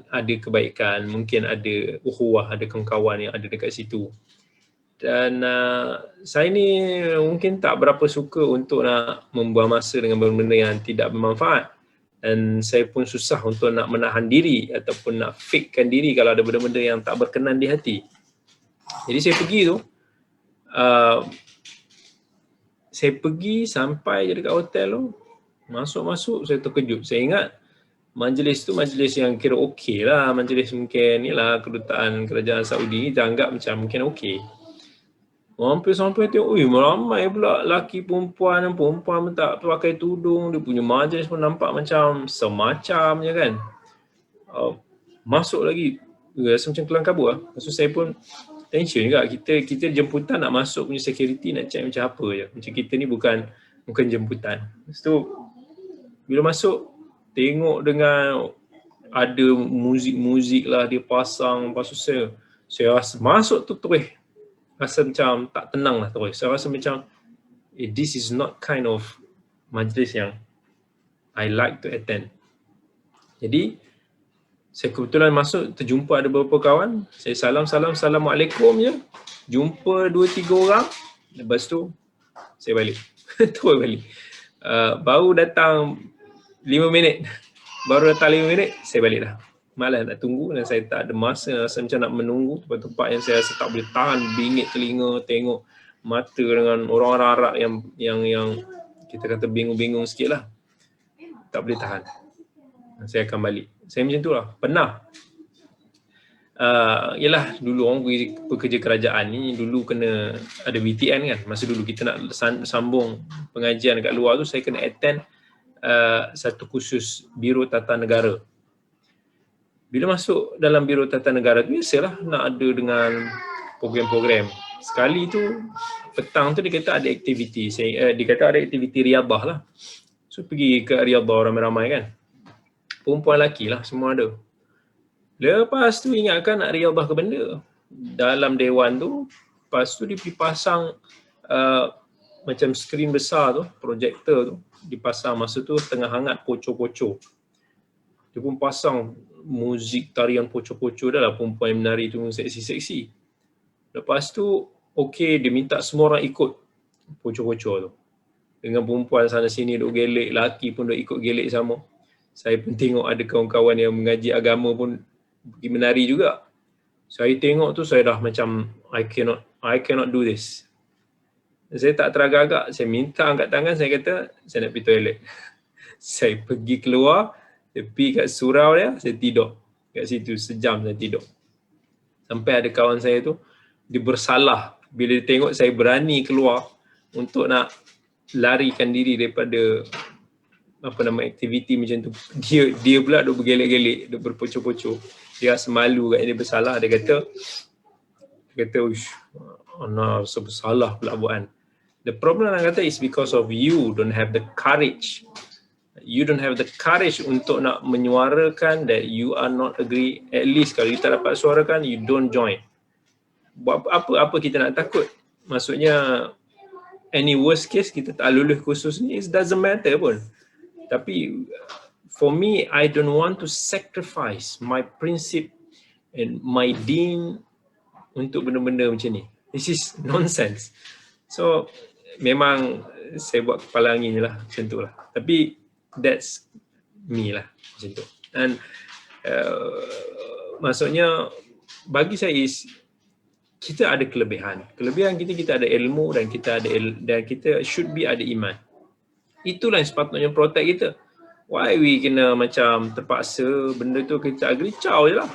ada kebaikan, mungkin ada ukhuwah, ada kawan-kawan yang ada dekat situ. Dan saya ni mungkin tak berapa suka untuk nak membuang masa dengan benda-benda yang tidak bermanfaat. Dan saya pun susah untuk nak menahan diri ataupun nak fakekan diri kalau ada benda-benda yang tak berkenan di hati. Jadi saya pergi tu, saya pergi sampai je dekat hotel tu, masuk-masuk saya terkejut. Saya ingat majlis tu majlis yang kira okey lah, majlis mungkin ni lah kedutaan kerajaan Saudi, kita anggap macam mungkin okey. Sampai tengok, ramai pula lelaki perempuan pun tak pakai tudung, dia punya majlis pun nampak macam semacam je kan. Masuk lagi, rasa macam kelang kabut lah. Maksud saya pun tension juga, kita jemputan nak masuk punya security nak check macam apa je. Macam kita ni bukan jemputan. Lepas tu, bila masuk, tengok dengan ada muzik-muzik lah dia pasang. Lepas tu saya rasa masuk tu terus rasa macam tak tenang lah terus. Saya rasa macam this is not kind of majlis yang I like to attend. Jadi saya kebetulan masuk, terjumpa ada beberapa kawan. Saya Assalamualaikum je. Jumpa 2-3 orang. Lepas tu saya balik. Terus balik. Baru datang 5 minit. Saya balik dah. Malas nak tunggu dan saya tak ada masa, rasa macam nak menunggu tempat-tempat yang saya rasa tak boleh tahan, bingit telinga, tengok mata dengan orang-orang Arab yang kita kata bingung-bingung sikit lah. Tak boleh tahan. Saya akan balik. Saya macam tu lah. Pernah. Yelah dulu orang pergi pekerja kerajaan ni, dulu kena ada VTN kan. Masa dulu kita nak sambung pengajian dekat luar tu, saya kena attend satu kursus Biro Tata Negara. Bila masuk dalam Biro Tata Negara tu, biasalah nak ada dengan program-program. Sekali tu, petang tu dia kata ada aktiviti. Dia kata ada aktiviti riadah lah. So pergi ke riadah ramai-ramai kan. Perempuan lelaki lah, semua ada. Lepas tu ingatkan nak riadah ke benda. Dalam dewan tu, lepas tu dia pergi pasang macam skrin besar tu, projektor tu. Dipasang masa tu tengah hangat poco-poco. Dia pun pasang muzik tarian poco-poco dah lah, perempuan yang menari tu seksi-seksi. Lepas tu, okey, dia minta semua orang ikut poco-poco tu. Dengan perempuan sana sini duk gelek, lelaki pun duk ikut gelek sama. Saya pun tengok ada kawan-kawan yang mengaji agama pun pergi menari juga. Saya tengok tu, saya dah macam, I cannot do this. Saya tak teragak-agak, saya minta angkat tangan, saya kata, saya nak pergi toilet. Saya pergi keluar, tepi kat surau dia, saya tidur. Kat situ, sejam saya tidur. Sampai ada kawan saya tu, dia bersalah. Bila dia tengok saya berani keluar untuk nak larikan diri daripada aktiviti macam tu. Dia pula duk bergelek-gelek, duk berpocok-pocok. Dia rasa malu kat dia bersalah. Dia kata, Ana rasa bersalah pula buat. The problem orang kata is because of you don't have the courage. You don't have the courage untuk nak menyuarakan that you are not agree. At least kalau you tak dapat suarakan, you don't join. Buat apa kita nak takut? Maksudnya, any worst case kita tak lulus kursus ni, it doesn't matter pun. Tapi For me, I don't want to sacrifice my principle and my deen untuk benda-benda macam ni. This is nonsense. So memang saya buat kepala angin je lah macam tu lah. Tapi that's me lah macam tu. Dan maksudnya bagi saya is kita ada kelebihan. Kelebihan kita ada ilmu dan kita should be ada iman. Itulah yang sepatutnya protect kita. Why we kena macam terpaksa benda tu kita agree, caw je lah.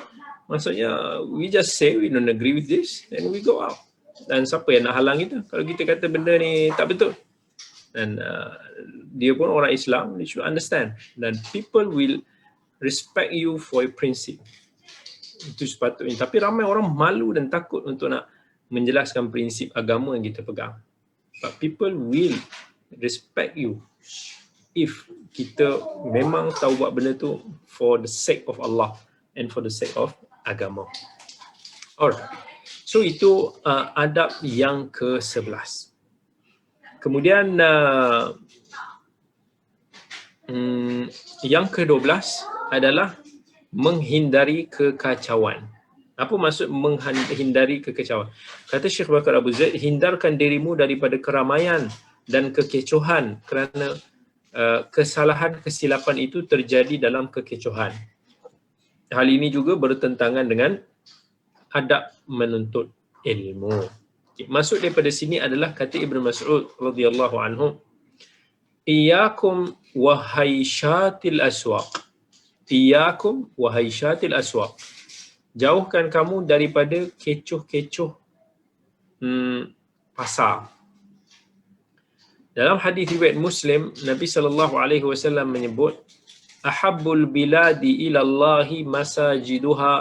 Maksudnya we just say we don't agree with this and we go out. Dan siapa yang nak halang kita kalau kita kata benda ni tak betul? Dan dia pun orang Islam, they should understand. Dan people will respect you for your principle. Itu sepatutnya. Tapi ramai orang malu dan takut untuk nak menjelaskan prinsip agama yang kita pegang. But people will respect you if kita memang tahu buat benda tu for the sake of Allah and for the sake of agama. Alright. So itu adab yang ke-11. Kemudian yang ke-12 adalah menghindari kekacauan. Apa maksud menghindari kekacauan? Kata Syekh Bakar Abu Zaid, hindarkan dirimu daripada keramaian dan kekecohan kerana kesalahan kesilapan itu terjadi dalam kekecohan. Hal ini juga bertentangan dengan adab menuntut ilmu. Maksud daripada sini adalah kata Ibn Mas'ud radhiyallahu anhu, Iyakum wahai syatil aswaq. Iyakum wahai syatil aswaq. Jauhkan kamu daripada kecoh-kecoh pasar. Dalam hadis riwayat Muslim, Nabi SAW menyebut, Ahabbul biladi ilallahi masajiduha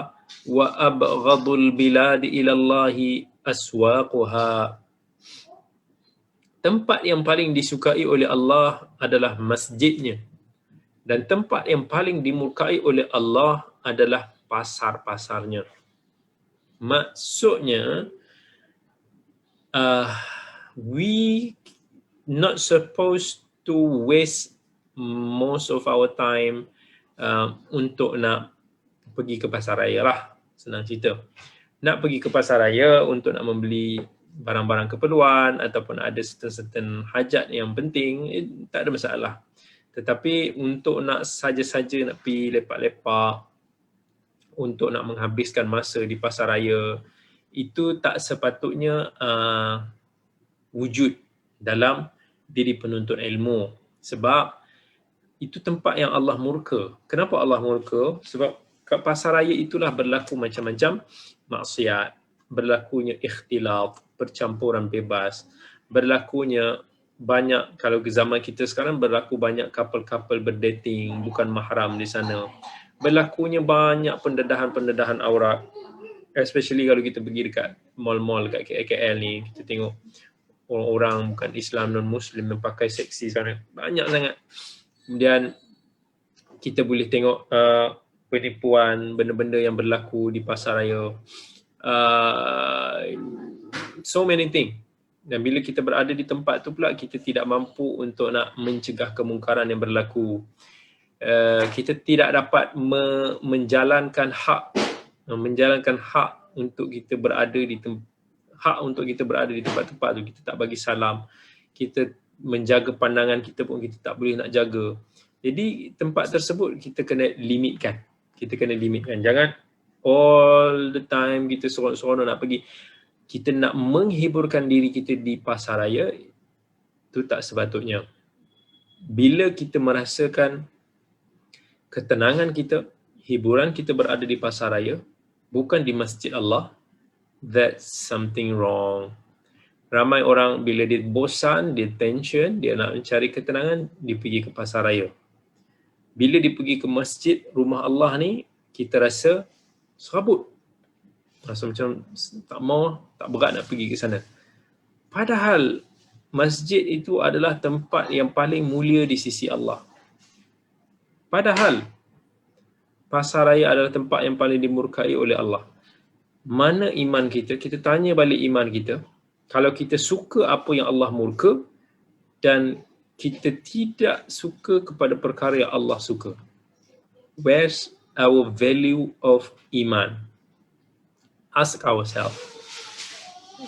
wa abghadul biladi ilallahi aswaquha. Tempat yang paling disukai oleh Allah adalah masjidnya. Dan tempat yang paling dimurkai oleh Allah adalah pasar-pasarnya. Maksudnya, we not supposed to waste most of our time untuk nak pergi ke pasar raya lah. Senang cerita. Nak pergi ke pasar raya untuk nak membeli barang-barang keperluan ataupun ada certain hajat yang penting, tak ada masalah. Tetapi untuk nak saja-saja nak pergi lepak-lepak, untuk nak menghabiskan masa di pasar raya, itu tak sepatutnya wujud dalam diri penuntut ilmu. Sebab itu tempat yang Allah murka. Kenapa Allah murka? Sebab kat pasar raya itulah berlaku macam-macam maksiat, berlakunya ikhtilaf, percampuran bebas, berlakunya banyak, kalau ke zaman kita sekarang berlaku banyak couple-couple berdating bukan mahram di sana. Berlakunya banyak pendedahan-pendedahan aurat, especially kalau kita pergi dekat mall-mall kat KL ni, kita tengok orang-orang bukan Islam, non-Muslim yang pakai seksi sekarang. Banyak sangat. Kemudian kita boleh tengok penipuan, benda-benda yang berlaku di pasar raya. So many things. Dan bila kita berada di tempat tu pula, kita tidak mampu untuk nak mencegah kemungkaran yang berlaku. Kita tidak dapat menjalankan hak untuk kita berada di tempat-tempat tu. Kita tak bagi salam, kita menjaga pandangan kita pun kita tak boleh nak jaga. Jadi tempat tersebut kita kena limitkan. Jangan all the time kita seronok-seronok nak pergi. Kita nak menghiburkan diri kita di pasar raya, itu tak sepatutnya. Bila kita merasakan ketenangan kita, hiburan kita berada di pasar raya, bukan di masjid Allah, that's something wrong. Ramai orang bila dia bosan, dia tension, dia nak mencari ketenangan, dia pergi ke pasar raya. Bila dia pergi ke masjid, rumah Allah ni, kita rasa serabut. Rasa macam tak berat nak pergi ke sana. Padahal masjid itu adalah tempat yang paling mulia di sisi Allah. Padahal pasar raya adalah tempat yang paling dimurkai oleh Allah. Mana iman kita? Kita tanya balik iman kita. Kalau kita suka apa yang Allah murka dan kita tidak suka kepada perkara yang Allah suka. Where's our value of iman? Ask ourselves.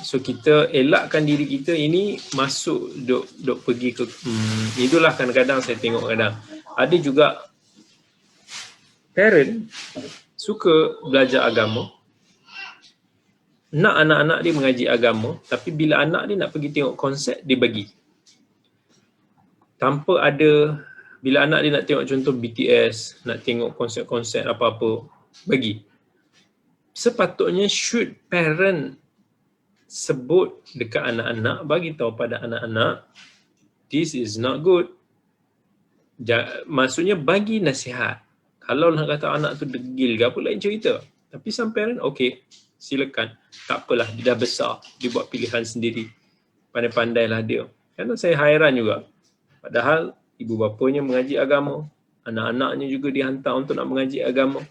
So kita elakkan diri kita ini masuk duk pergi ke itulah kadang-kadang saya tengok kadang ada juga parent suka belajar agama, nak anak-anak dia mengaji agama, tapi bila anak dia nak pergi tengok konsert, dia bagi. Tanpa ada, bila anak dia nak tengok contoh BTS, nak tengok konsert-konsert apa-apa, bagi. Sepatutnya should parent sebut dekat anak-anak, bagi tahu pada anak-anak, this is not good. Maksudnya bagi nasihat. Kalau nak kata anak tu degil ke apa, lain cerita. Tapi some parent, okay, silakan. Tak apalah, dia dah besar. Dia buat pilihan sendiri. Pandai-pandailah dia. Kerana saya hairan juga. Padahal ibu bapanya mengaji agama. Anak-anaknya juga dihantar untuk nak mengaji agama.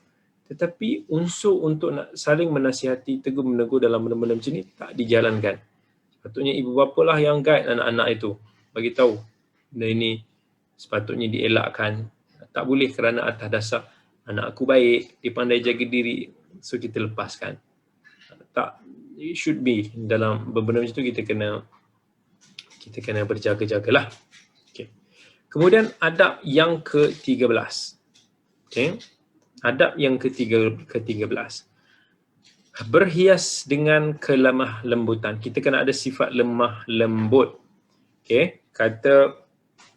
Tetapi unsur untuk nak saling menasihati, tegur-menegur dalam benda-benda macam ni tak dijalankan. Sepatutnya ibu bapa lah yang guide anak-anak itu. Bagi tahu benda ini sepatutnya dielakkan. Tak boleh kerana atas dasar anak aku baik, dia pandai jaga diri, so kita lepaskan. Tak, it should be dalam benda macam tu kita kena berjaga-jagalah. Okay. Kemudian adab yang ke-13. Okay. Adab yang ke-13. Berhias dengan kelemah lembutan. Kita kena ada sifat lemah lembut. Okay. Kata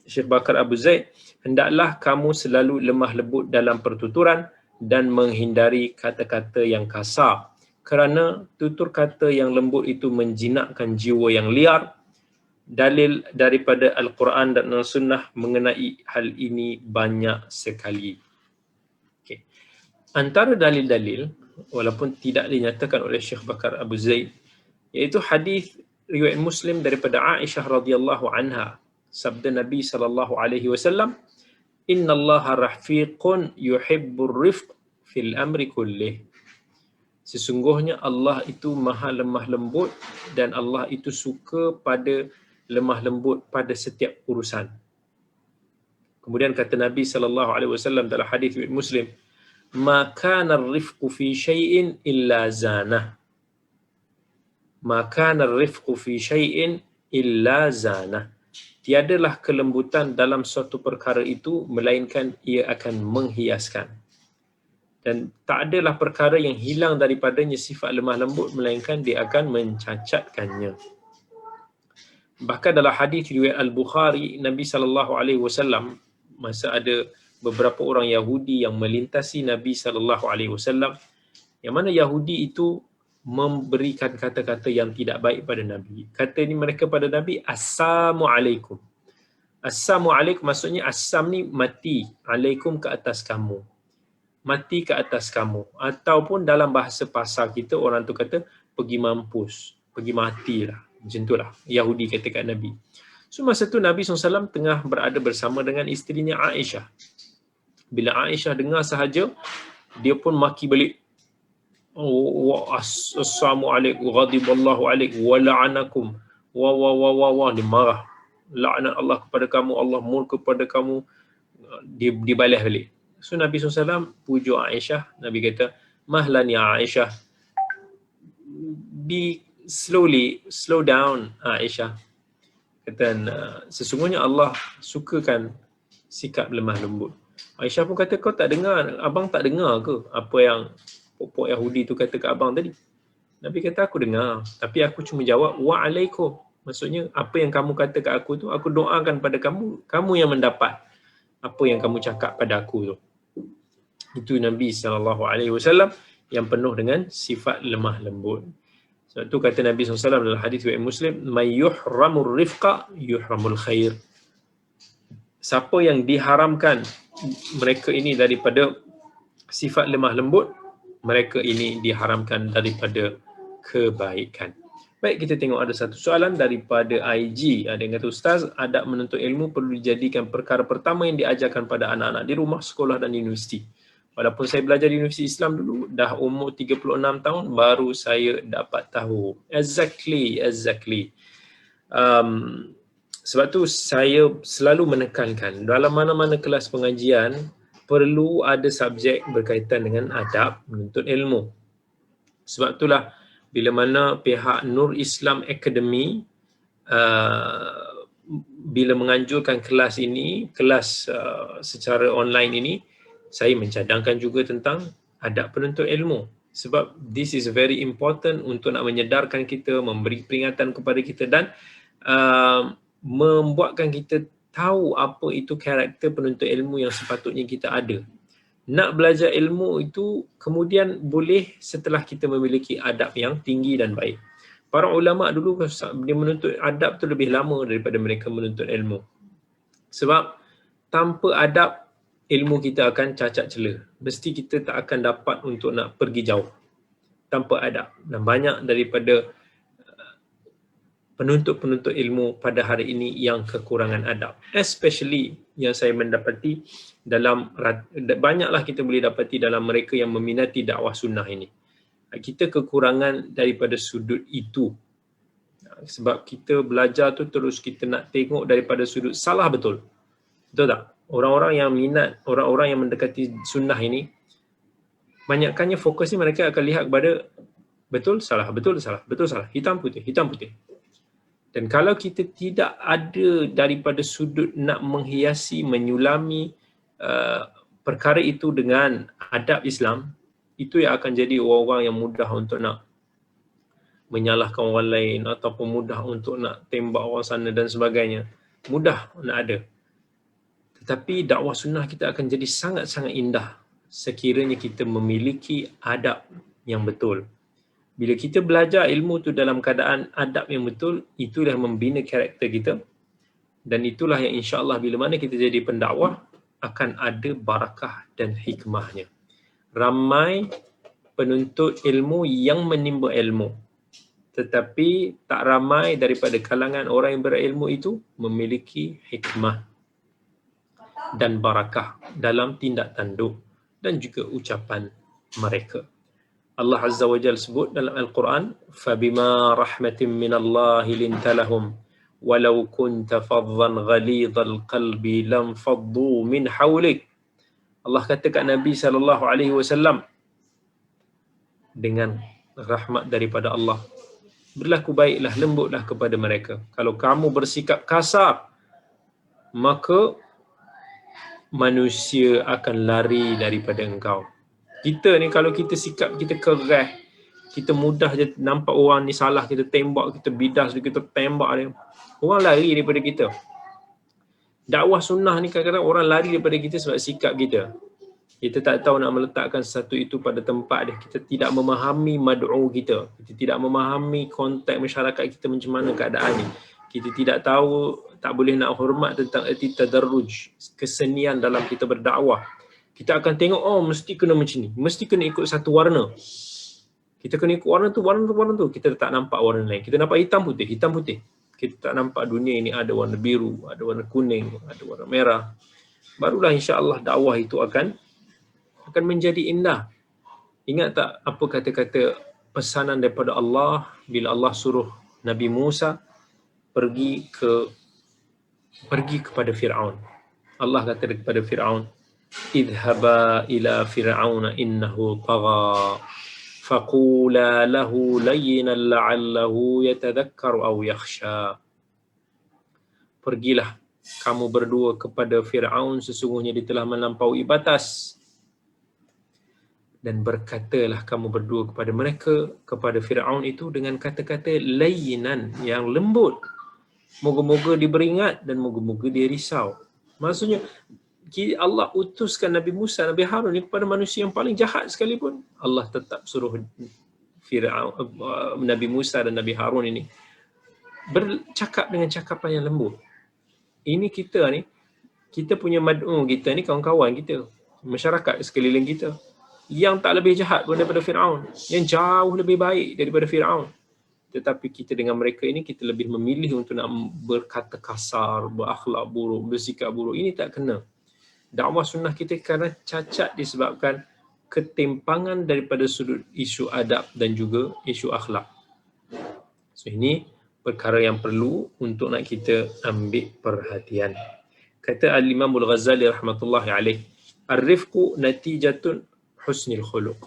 Syekh Bakar Abu Zaid, hendaklah kamu selalu lemah lembut dalam pertuturan dan menghindari kata-kata yang kasar. Kerana tutur kata yang lembut itu menjinakkan jiwa yang liar. Dalil daripada Al-Quran dan Sunnah mengenai hal ini banyak sekali. Okay. Antara dalil-dalil, walaupun tidak dinyatakan oleh Syekh Bakar Abu Zaid, iaitu hadis riwayat Muslim daripada Aisyah radhiyallahu anha. Sabda Nabi SAW, innallaha rafiqun yuhibbur rifq fil amri kullih. Sesungguhnya Allah itu maha lemah lembut dan Allah itu suka pada lemah lembut pada setiap urusan. Kemudian kata Nabi SAW dalam hadis riwayat Muslim, ma kana ar-rifqu fi syai'in illa zanah. Ma kana ar-rifqu fi syai'in illa zanah. Tiadalah kelembutan dalam suatu perkara itu melainkan ia akan menghiaskan. Dan tak adalah perkara yang hilang daripadanya sifat lemah lembut melainkan dia akan mencacatkannya. Bahkan dalam hadis riwayat Al-Bukhari, Nabi SAW, masa ada beberapa orang Yahudi yang melintasi Nabi SAW, yang mana Yahudi itu memberikan kata-kata yang tidak baik pada Nabi. Kata ni mereka pada Nabi, Assalamualaikum. Assalamualaikum maksudnya assam ni mati, alaikum ke atas kamu. Mati ke atas kamu. Ataupun dalam bahasa pasar kita orang tu kata pergi mampus, pergi matilah. Macam itulah Yahudi kata kat Nabi. So masa tu Nabi SAW tengah berada bersama dengan isterinya Aisyah. Bila Aisyah dengar sahaja, dia pun maki balik. Assalamualaikum ghadiballahu alaik wa la'anakum wa dia marah, laknat Allah kepada kamu, Allah murka kepada kamu, dia balas balik. So Nabi SAW pujuk Aisyah, Nabi kata, mahlan ya Aisyah, slow down Aisyah. Kata, sesungguhnya Allah sukakan sikap lemah lembut. Aisyah pun kata, kau tak dengar, abang tak dengar ke apa yang pokok Yahudi tu kata ke abang tadi? Nabi kata, aku dengar, tapi aku cuma jawab wa'alaikum. Maksudnya apa yang kamu kata ke aku tu, aku doakan pada kamu, kamu yang mendapat apa yang kamu cakap pada aku tu. Itu Nabi SAW yang penuh dengan sifat lemah lembut. Sebab tu kata Nabi SAW dalam hadis riwayat Muslim, may yuhramur rifqa yuhramul khair. Siapa yang diharamkan mereka ini daripada sifat lemah lembut, mereka ini diharamkan daripada kebaikan. Baik, kita tengok ada satu soalan daripada IG. Ada yang kata, Ustaz, adab menuntut ilmu perlu dijadikan perkara pertama yang diajarkan pada anak-anak di rumah, sekolah dan universiti. Walaupun saya belajar di Universiti Islam dulu, dah umur 36 tahun, baru saya dapat tahu. Exactly. Sebab tu saya selalu menekankan, dalam mana-mana kelas pengajian, perlu ada subjek berkaitan dengan adab menuntut ilmu. Sebab itulah bila mana pihak Nur Islam Academy bila menganjurkan kelas ini, kelas secara online ini, saya mencadangkan juga tentang adab penuntut ilmu. Sebab this is very important untuk nak menyedarkan kita, memberi peringatan kepada kita dan membuatkan kita tahu apa itu karakter penuntut ilmu yang sepatutnya kita ada. Nak belajar ilmu itu kemudian boleh setelah kita memiliki adab yang tinggi dan baik. Para ulama dulu dia menuntut adab tu lebih lama daripada mereka menuntut ilmu. Sebab tanpa adab, ilmu kita akan cacat cela. Mesti kita tak akan dapat untuk nak pergi jauh tanpa adab. Dan banyak daripada penuntut-penuntut ilmu pada hari ini yang kekurangan adab. Especially yang saya mendapati dalam, banyaklah kita boleh dapati dalam mereka yang meminati dakwah sunnah ini. Kita kekurangan daripada sudut itu. Sebab kita belajar tu terus kita nak tengok daripada sudut salah betul. Betul tak? Orang-orang yang minat, orang-orang yang mendekati sunnah ini, banyakkannya fokusnya mereka akan lihat kepada betul, salah, betul, salah, betul, salah, hitam, putih, hitam, putih. Dan kalau kita tidak ada daripada sudut nak menghiasi, menyulami perkara itu dengan adab Islam, itu yang akan jadi orang-orang yang mudah untuk nak menyalahkan orang lain ataupun mudah untuk nak tembak orang sana dan sebagainya. Mudah nak ada. Tetapi dakwah sunnah kita akan jadi sangat-sangat indah sekiranya kita memiliki adab yang betul. Bila kita belajar ilmu tu dalam keadaan adab yang betul, itulah membina karakter kita. Dan itulah yang insya-Allah bila mana kita jadi pendakwah akan ada barakah dan hikmahnya. Ramai penuntut ilmu yang menimba ilmu, tetapi tak ramai daripada kalangan orang yang berilmu itu memiliki hikmah dan barakah dalam tindak tanduk dan juga ucapan mereka. Allah Azza wa Jalla sebut dalam Al-Quran, فَبِمَا رَحْمَةٍ مِّنَ اللَّهِ لِنْتَ لَهُمْ وَلَوْ كُنْتَ فَظًّا غَلِيظَ الْقَلْبِ لَانْفَضُّوا مِنْ حَوْلِكَ. Allah kata kat Nabi SAW, dengan rahmat daripada Allah, berlaku baiklah, lembutlah kepada mereka. Kalau kamu bersikap kasar, maka manusia akan lari daripada engkau. Kita ni kalau kita sikap kita keras, kita mudah je nampak orang ni salah, kita tembak, kita bidas dia, kita tembak dia, orang lari daripada kita. Dakwah sunnah ni kadang-kadang orang lari daripada kita sebab sikap kita. Kita tak tahu nak meletakkan sesuatu itu pada tempat dia. Kita tidak memahami mad'u kita. Kita tidak memahami konteks masyarakat kita macam mana keadaannya. Kita tidak tahu, tak boleh nak hormat tentang erti tadarruj, kesenian dalam kita berdakwah. Kita akan tengok, oh mesti kena macam ni, mesti kena ikut satu warna. Kita kena ikut warna tu, warna tu. Kita tak nampak warna lain. Kita nampak hitam putih, hitam putih. Kita tak nampak dunia ini ada warna biru, ada warna kuning, ada warna merah. Barulah insya-Allah dakwah itu akan menjadi indah. Ingat tak apa kata-kata pesanan daripada Allah bila Allah suruh Nabi Musa pergi kepada Fir'aun. Allah kata kepada Fir'aun, idhaba ila fir'auna innahu tagha faqula lahu layyinan la'allahu yatadhakkaru aw yakhsha. Pergilah kamu berdua kepada Fir'aun, sesungguhnya dia telah melampaui batas. Dan berkatalah kamu berdua kepada mereka, kepada Fir'aun itu dengan kata-kata layyinan, yang lembut. Moga-moga dia beringat dan moga-moga dia risau. Maksudnya Allah utuskan Nabi Musa, Nabi Harun ni kepada manusia yang paling jahat sekalipun, Allah tetap suruh Fir'aun, Nabi Musa dan Nabi Harun ini bercakap dengan cakapan yang lembut. Ini kita ni, kita punya mad'u kita ni, kawan-kawan kita, masyarakat sekeliling kita, yang tak lebih jahat pun daripada Fir'aun, yang jauh lebih baik daripada Fir'aun. Tetapi kita dengan mereka ini, kita lebih memilih untuk nak berkata kasar, berakhlak buruk, bersikap buruk. Ini tak kena. Dakwah sunnah kita kerana cacat disebabkan ketimpangan daripada sudut isu adab dan juga isu akhlak. So ini perkara yang perlu untuk nak kita ambil perhatian. Kata Al-Imam Al-Ghazali rahmatullahi alaih, Ar-rifqu natijatun husnil khuluq.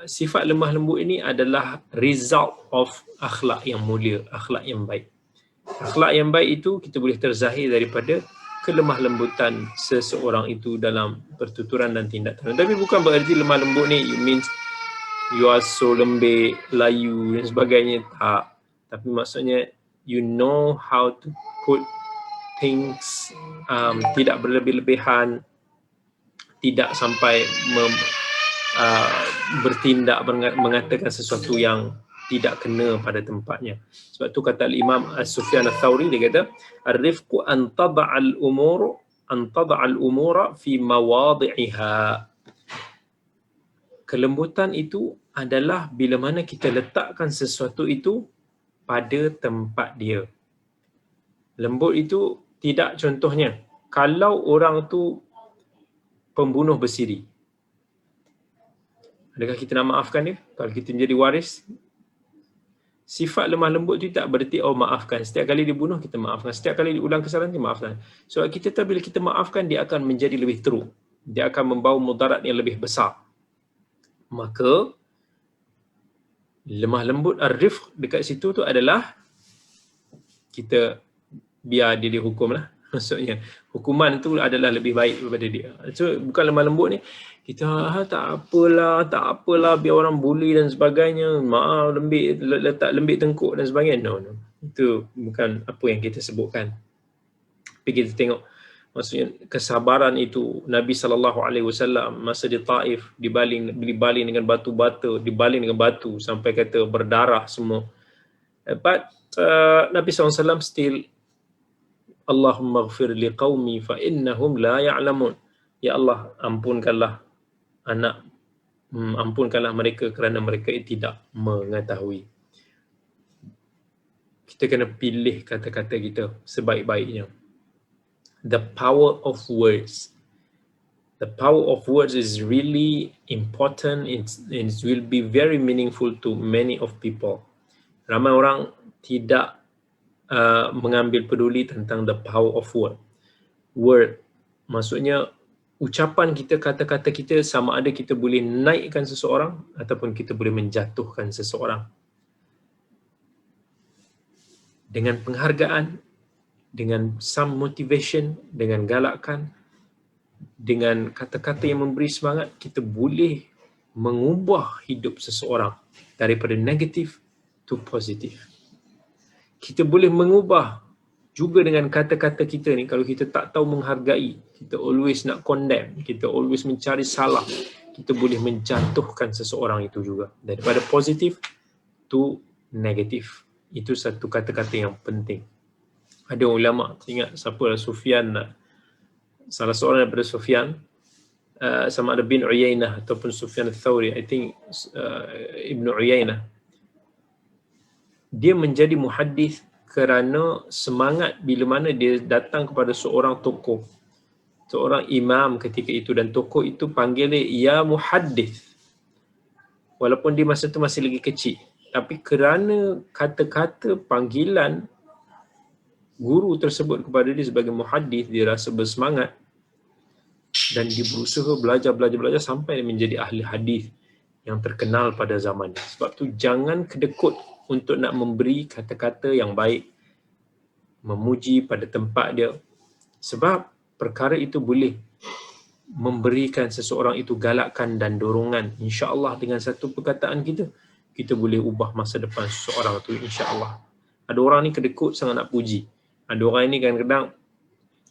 Sifat lemah lembut ini adalah result of akhlak yang mulia, akhlak yang baik. Akhlak yang baik itu kita boleh terzahir daripada kelemah lembutan seseorang itu dalam pertuturan dan tindakan. Tapi bukan bererti lemah lembut ni you means you are so lembik, layu dan sebagainya. Tak. Tapi maksudnya you know how to put things, tidak berlebih-lebihan, tidak sampai bertindak mengatakan sesuatu yang tidak kena pada tempatnya. Sebab tu kata Imam Sufyan Ats-Tsauri, dia kata ar-rifqu an tada'al umura fi mawadhi'iha. Kelembutan itu adalah bila mana kita letakkan sesuatu itu pada tempat dia. Lembut itu tidak, contohnya kalau orang tu pembunuh bersiri, adakah kita nak maafkan dia? Kalau kita menjadi waris, sifat lemah lembut itu tak berarti maafkan. Setiap kali dia bunuh, kita maafkan. Setiap kali dia ulang kesalahan, kita maafkan. Sebab kita tahu bila kita maafkan, dia akan menjadi lebih teruk. Dia akan membawa mudarat yang lebih besar. Maka, lemah lembut ar-rifq dekat situ tu adalah kita biar dia dihukum lah. Maksudnya, hukuman tu adalah lebih baik daripada dia. So, bukan lemah lembut ni, kita tak apalah, biar orang bully dan sebagainya, maaf, letak lembik tengkuk dan sebagainya. No. Itu bukan apa yang kita sebutkan. Tapi kita tengok, maksudnya kesabaran itu, Nabi SAW masa di Taif, dibaling dengan batu bata, dibaling dengan batu sampai kata berdarah semua. But Nabi SAW still, Allahumma ghafir li qaumi fa innahum la ya'lamun. Ya Allah, ampunkanlah mereka kerana mereka tidak mengetahui. Kita kena pilih kata-kata kita sebaik-baiknya. The power of words. The power of words is really important. It will be very meaningful to many of people. Ramai orang tidak mengambil peduli tentang the power of word. Maksudnya ucapan kita, kata-kata kita, sama ada kita boleh naikkan seseorang ataupun kita boleh menjatuhkan seseorang. Dengan penghargaan, dengan some motivation, dengan galakan, dengan kata-kata yang memberi semangat, kita boleh mengubah hidup seseorang daripada negatif to positif. Kita boleh mengubah juga dengan kata-kata kita ni. Kalau kita tak tahu menghargai, kita always nak condemn, kita always mencari salah, kita boleh menjatuhkan seseorang itu juga daripada positif to negatif. Itu satu kata-kata yang penting. Ada ulama, ingat siapa, Sufyan, salah seorang daripada Sufyan, sama ada bin Uyainah ataupun Sufyan Ats-Tsauri, I think Ibn Uyainah, dia menjadi muhaddis kerana semangat bila mana dia datang kepada seorang tokoh, seorang imam ketika itu, dan tokoh itu panggil dia ya muhaddis, walaupun dia masa tu masih lagi kecil. Tapi kerana kata-kata panggilan guru tersebut kepada dia sebagai muhaddis, dia rasa bersemangat dan dia berusaha belajar sampai dia menjadi ahli hadis yang terkenal pada zaman. Sebab tu jangan kedekut untuk nak memberi kata-kata yang baik, memuji pada tempat dia. Sebab perkara itu boleh memberikan seseorang itu galakan dan dorongan. InsyaAllah dengan satu perkataan kita boleh ubah masa depan seseorang tu, insyaAllah. Ada orang ni kedekut sangat nak puji. Ada orang ni kadang-kadang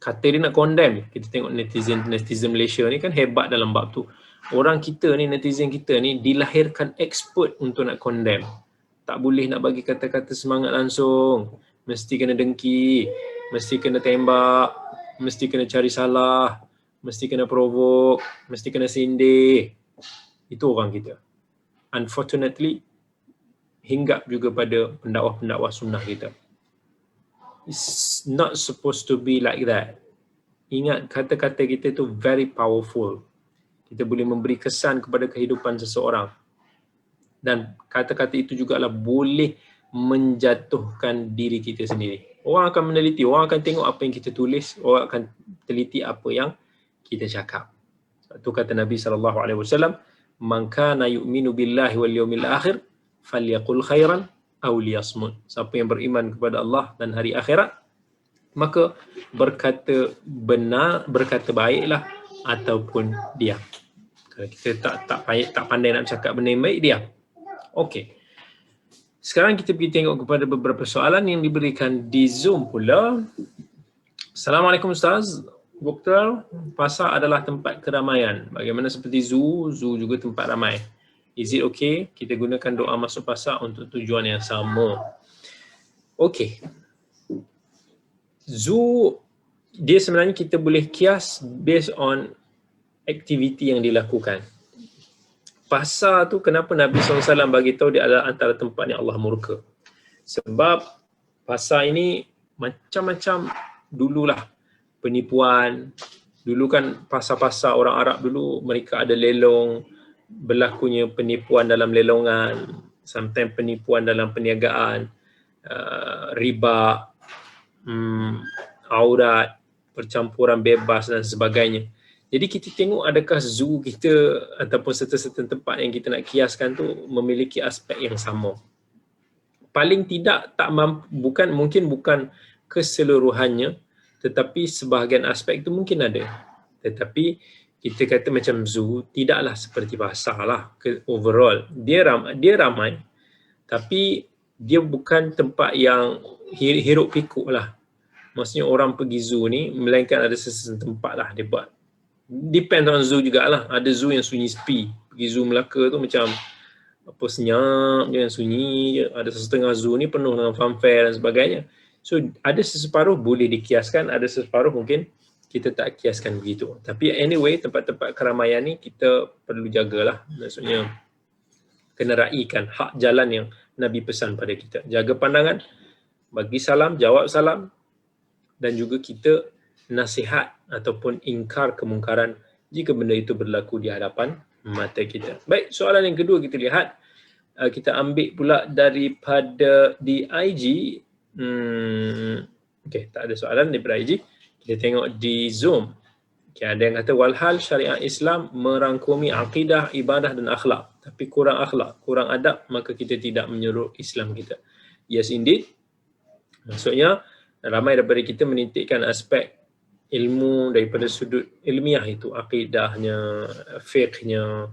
kata dia nak condemn. Kita tengok netizen Malaysia ni kan hebat dalam bab tu. Orang kita ni, netizen kita ni dilahirkan expert untuk nak condemn. Tak boleh nak bagi kata-kata semangat langsung. Mesti kena dengki, mesti kena tembak, mesti kena cari salah, mesti kena provoke, mesti kena sindir. Itu orang kita. Unfortunately, hinggap juga pada pendakwah-pendakwah sunnah kita. It's not supposed to be like that. Ingat, kata-kata kita itu very powerful. Kita boleh memberi kesan kepada kehidupan seseorang. Dan kata-kata itu juga boleh menjatuhkan diri kita sendiri. Orang akan meneliti, orang akan tengok apa yang kita tulis, orang akan teliti apa yang kita cakap. Itu kata Nabi SAW, "Man kana yu'minu billahi wal yawmil akhir falyaqul khairan aw liyasmut." Siapa yang beriman kepada Allah dan hari akhirat, maka berkata benar, berkata baiklah ataupun diam. Kalau kita tak pandai nak cakap benda yang baik, diam. Okey. Sekarang kita pergi tengok kepada beberapa soalan yang diberikan di Zoom pula. Assalamualaikum Ustaz. Doktor, pasar adalah tempat keramaian. Bagaimana seperti zoo? Zoo juga tempat ramai. Is it okay kita gunakan doa masuk pasar untuk tujuan yang sama? Okey. Zoo, dia sebenarnya kita boleh kias based on aktiviti yang dilakukan. Pasar tu kenapa Nabi SAW bagi tahu dia adalah antara tempat yang Allah murka? Sebab pasar ini macam-macam dululah penipuan. Dulu kan pasar-pasar orang Arab dulu mereka ada lelong, berlakunya penipuan dalam lelongan, sometimes penipuan dalam perniagaan, riba, aurat, percampuran bebas dan sebagainya. Jadi kita tengok adakah zoo kita ataupun serta-serta tempat yang kita nak kiaskan tu memiliki aspek yang sama. Paling tidak mungkin bukan keseluruhannya, tetapi sebahagian aspek itu mungkin ada. Tetapi kita kata macam zoo tidaklah seperti pasar lah overall. Dia ramai tapi dia bukan tempat yang hiruk pikuk lah. Maksudnya orang pergi zoo ni melainkan ada sesuatu tempat lah dia buat. Depend on zoo jugalah. Ada zoo yang sunyi sepi. Pergi zoo Melaka tu macam apa, senyap je, sunyi je. Ada setengah zoo ni penuh dengan fanfare dan sebagainya. So ada seseparuh boleh dikiaskan, ada seseparuh mungkin kita tak kiaskan begitu. Tapi anyway, tempat-tempat keramaian ni kita perlu jagalah. Maksudnya kena raikan hak jalan yang Nabi pesan pada kita. Jaga pandangan, bagi salam, jawab salam, dan juga kita nasihat ataupun ingkar kemungkaran jika benda itu berlaku di hadapan mata kita. Baik, soalan yang kedua kita lihat, kita ambil pula daripada di IG. Okey, tak ada soalan daripada IG. Kita tengok di Zoom. Okay, ada yang kata walhal syariat Islam merangkumi akidah, ibadah dan akhlak, tapi kurang akhlak, kurang adab, maka kita tidak menyuruh Islam kita. Yes indeed. Maksudnya ramai daripada kita menitikkan aspek ilmu daripada sudut ilmiah, itu akidahnya, fiqhnya,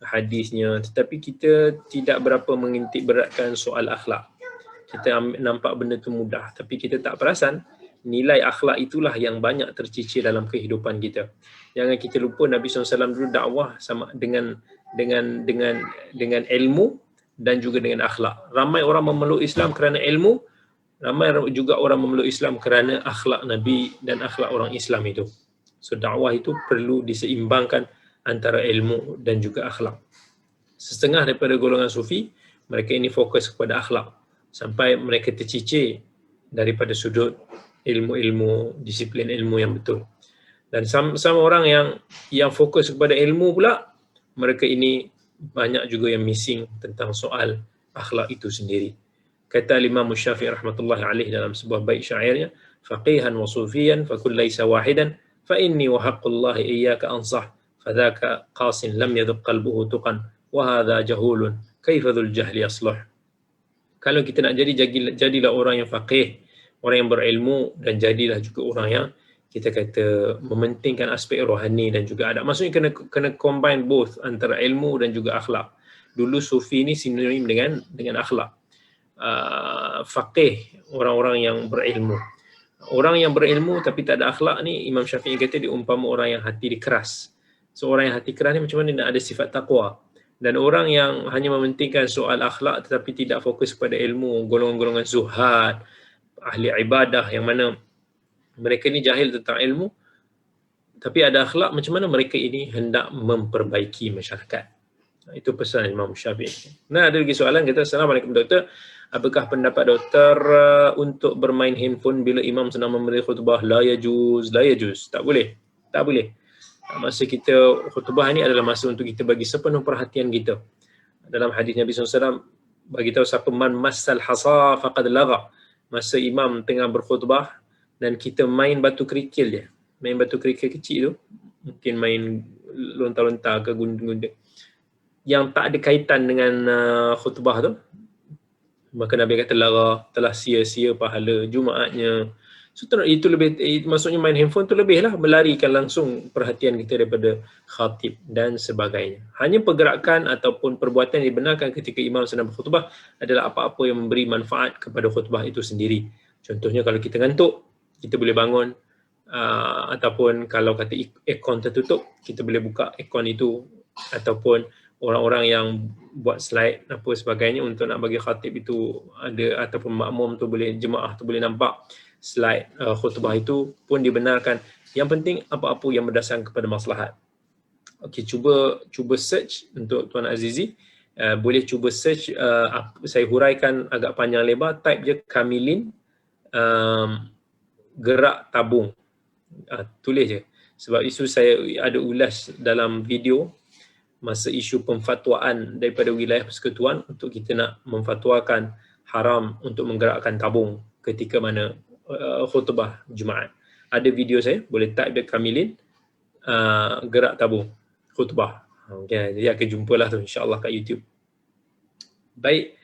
hadisnya, tetapi kita tidak berapa mengintik beratkan soal akhlak. Kita nampak benda tu mudah, tapi kita tak perasan nilai akhlak itulah yang banyak tercicir dalam kehidupan kita. Jangan kita lupa Nabi SAW dulu dakwah sama dengan ilmu dan juga dengan akhlak. Ramai orang memeluk Islam kerana ilmu, ramai juga orang memeluk Islam kerana akhlak Nabi dan akhlak orang Islam itu. So dakwah itu perlu diseimbangkan antara ilmu dan juga akhlak. Setengah daripada golongan sufi, mereka ini fokus kepada akhlak sampai mereka tercicir daripada sudut ilmu-ilmu, disiplin ilmu yang betul. Dan sama orang yang fokus kepada ilmu pula, mereka ini banyak juga yang missing tentang soal akhlak itu sendiri. Kata Imam Syafi'i rahmatullahi alaih dalam sebuah bait syairnya, faqihan wa sufiyan fakul laysa wahidan fa inni wa haqqullahi iyyaka ansah fadhaka qasin lam yadhuq qalbuhu tuqan wa hadha jahulun kaifa dhul jahli yasluh. Kalau kita nak jadilah orang yang faqih, orang yang berilmu, dan jadilah juga orang yang kita kata mementingkan aspek rohani dan juga adab. Maksudnya kena combine both antara ilmu dan juga akhlak. Dulu sufi ni sinonim dengan akhlak. Faqih, orang-orang yang berilmu. Orang yang berilmu tapi tak ada akhlak ni, Imam Syafi'i kata dia umpama orang yang hati dia keras. So orang yang hati keras ni macam mana nak ada sifat taqwa? Dan orang yang hanya mementingkan soal akhlak tetapi tidak fokus kepada ilmu, golongan-golongan zuhad, ahli ibadah yang mana mereka ni jahil tentang ilmu tapi ada akhlak, macam mana mereka ini hendak memperbaiki masyarakat. Itu pesan Imam Syafi'i. Nah, ada lagi soalan, kata Assalamualaikum doktor, apakah pendapat doktor untuk bermain handphone bila imam sedang memberi khutbah? La yajuz, tak boleh. Masa kita khutbah ni adalah masa untuk kita bagi sepenuh perhatian kita. Dalam hadis Nabi SAW bagi tahu siapa man massal hasa faqad lagha. Masa imam tengah berkhutbah dan kita main batu kerikil dia. Main batu kerikil kecil tu, mungkin main lontar-lontar ke gunda-gunda yang tak ada kaitan dengan khutbah tu, maka Nabi kata telah sia-sia pahala Jumaatnya. So itu lebih, maksudnya main handphone tu lebih lah melarikan langsung perhatian kita daripada khatib dan sebagainya. Hanya pergerakan ataupun perbuatan yang dibenarkan ketika imam sedang berkhutbah adalah apa-apa yang memberi manfaat kepada khutbah itu sendiri. Contohnya kalau kita ngantuk, kita boleh bangun, ataupun kalau kata aircon tertutup, kita boleh buka aircon itu, ataupun orang-orang yang buat slide apa sebagainya untuk nak bagi khatib itu ada, ataupun makmum tu boleh, jemaah tu boleh nampak slide khutbah itu pun dibenarkan. Yang penting apa-apa yang berdasarkan kepada maslahat. Okey, cuba search untuk Tuan Azizi, boleh cuba search, saya huraikan agak panjang lebar, type je Kamilin gerak tabung, tulis je, sebab isu saya ada ulas dalam video masa isu pemfatwaan daripada wilayah persekutuan untuk kita nak memfatwakan haram untuk menggerakkan tabung ketika mana khutbah Jumaat. Ada video saya, boleh type dia Kamilin gerak tabung khutbah. Okay, jadi akan jumpalah tu insya-Allah kat YouTube. Baik.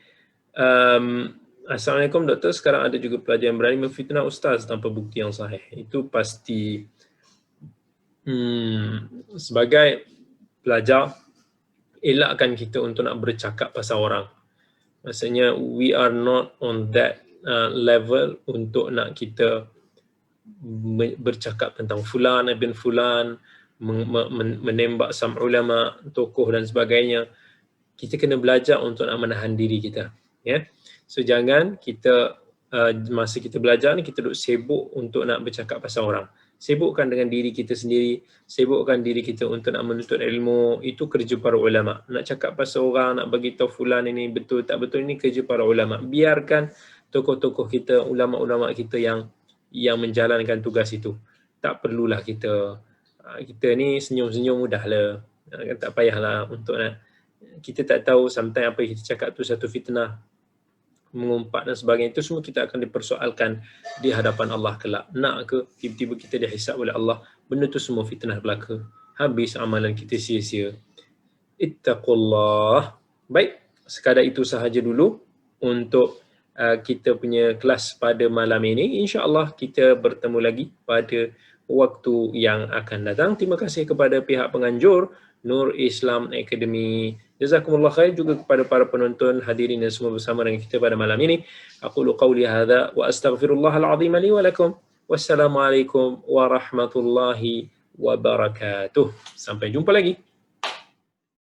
Assalamualaikum doktor, sekarang ada juga pelajar yang berani memfitnah ustaz tanpa bukti yang sahih. Itu pasti sebagai pelajar, elakkan kita untuk nak bercakap pasal orang. Maksudnya we are not on that level untuk nak kita bercakap tentang fulan bin fulan, menembak sam ulama, tokoh dan sebagainya. Kita kena belajar untuk nak menahan diri kita, ya. So jangan kita masa kita belajar ni kita duk sibuk untuk nak bercakap pasal orang. Sibukkan dengan diri kita sendiri, sibukkan diri kita untuk nak menuntut ilmu. Itu kerja para ulama. Nak cakap pasal orang, nak bagi tahu fulan ini betul tak betul, ini kerja para ulama. Biarkan tokoh-tokoh kita, ulama-ulama kita yang menjalankan tugas itu. Tak perlulah kita ni senyum-senyum mudahlah. Tak payahlah untuk nak, kita tak tahu sometimes apa yang kita cakap tu satu fitnah, mengumpat dan sebagainya. Itu semua kita akan dipersoalkan di hadapan Allah kelak. Nak ke tiba-tiba kita dihisab oleh Allah, benda tu semua fitnah belaka, habis amalan kita sia-sia. Ittaqullah. Baik, sekadar itu sahaja dulu untuk kita punya kelas pada malam ini. InsyaAllah kita bertemu lagi pada waktu yang akan datang. Terima kasih kepada pihak penganjur Nur Islam Academy. Jazakumullah khair juga kepada para penonton, hadirin dan semua bersama dengan kita pada malam ini. Aqulu qawli hadza wa astaghfirullahal azim li wa lakum. Wassalamualaikum warahmatullahi wabarakatuh. Sampai jumpa lagi.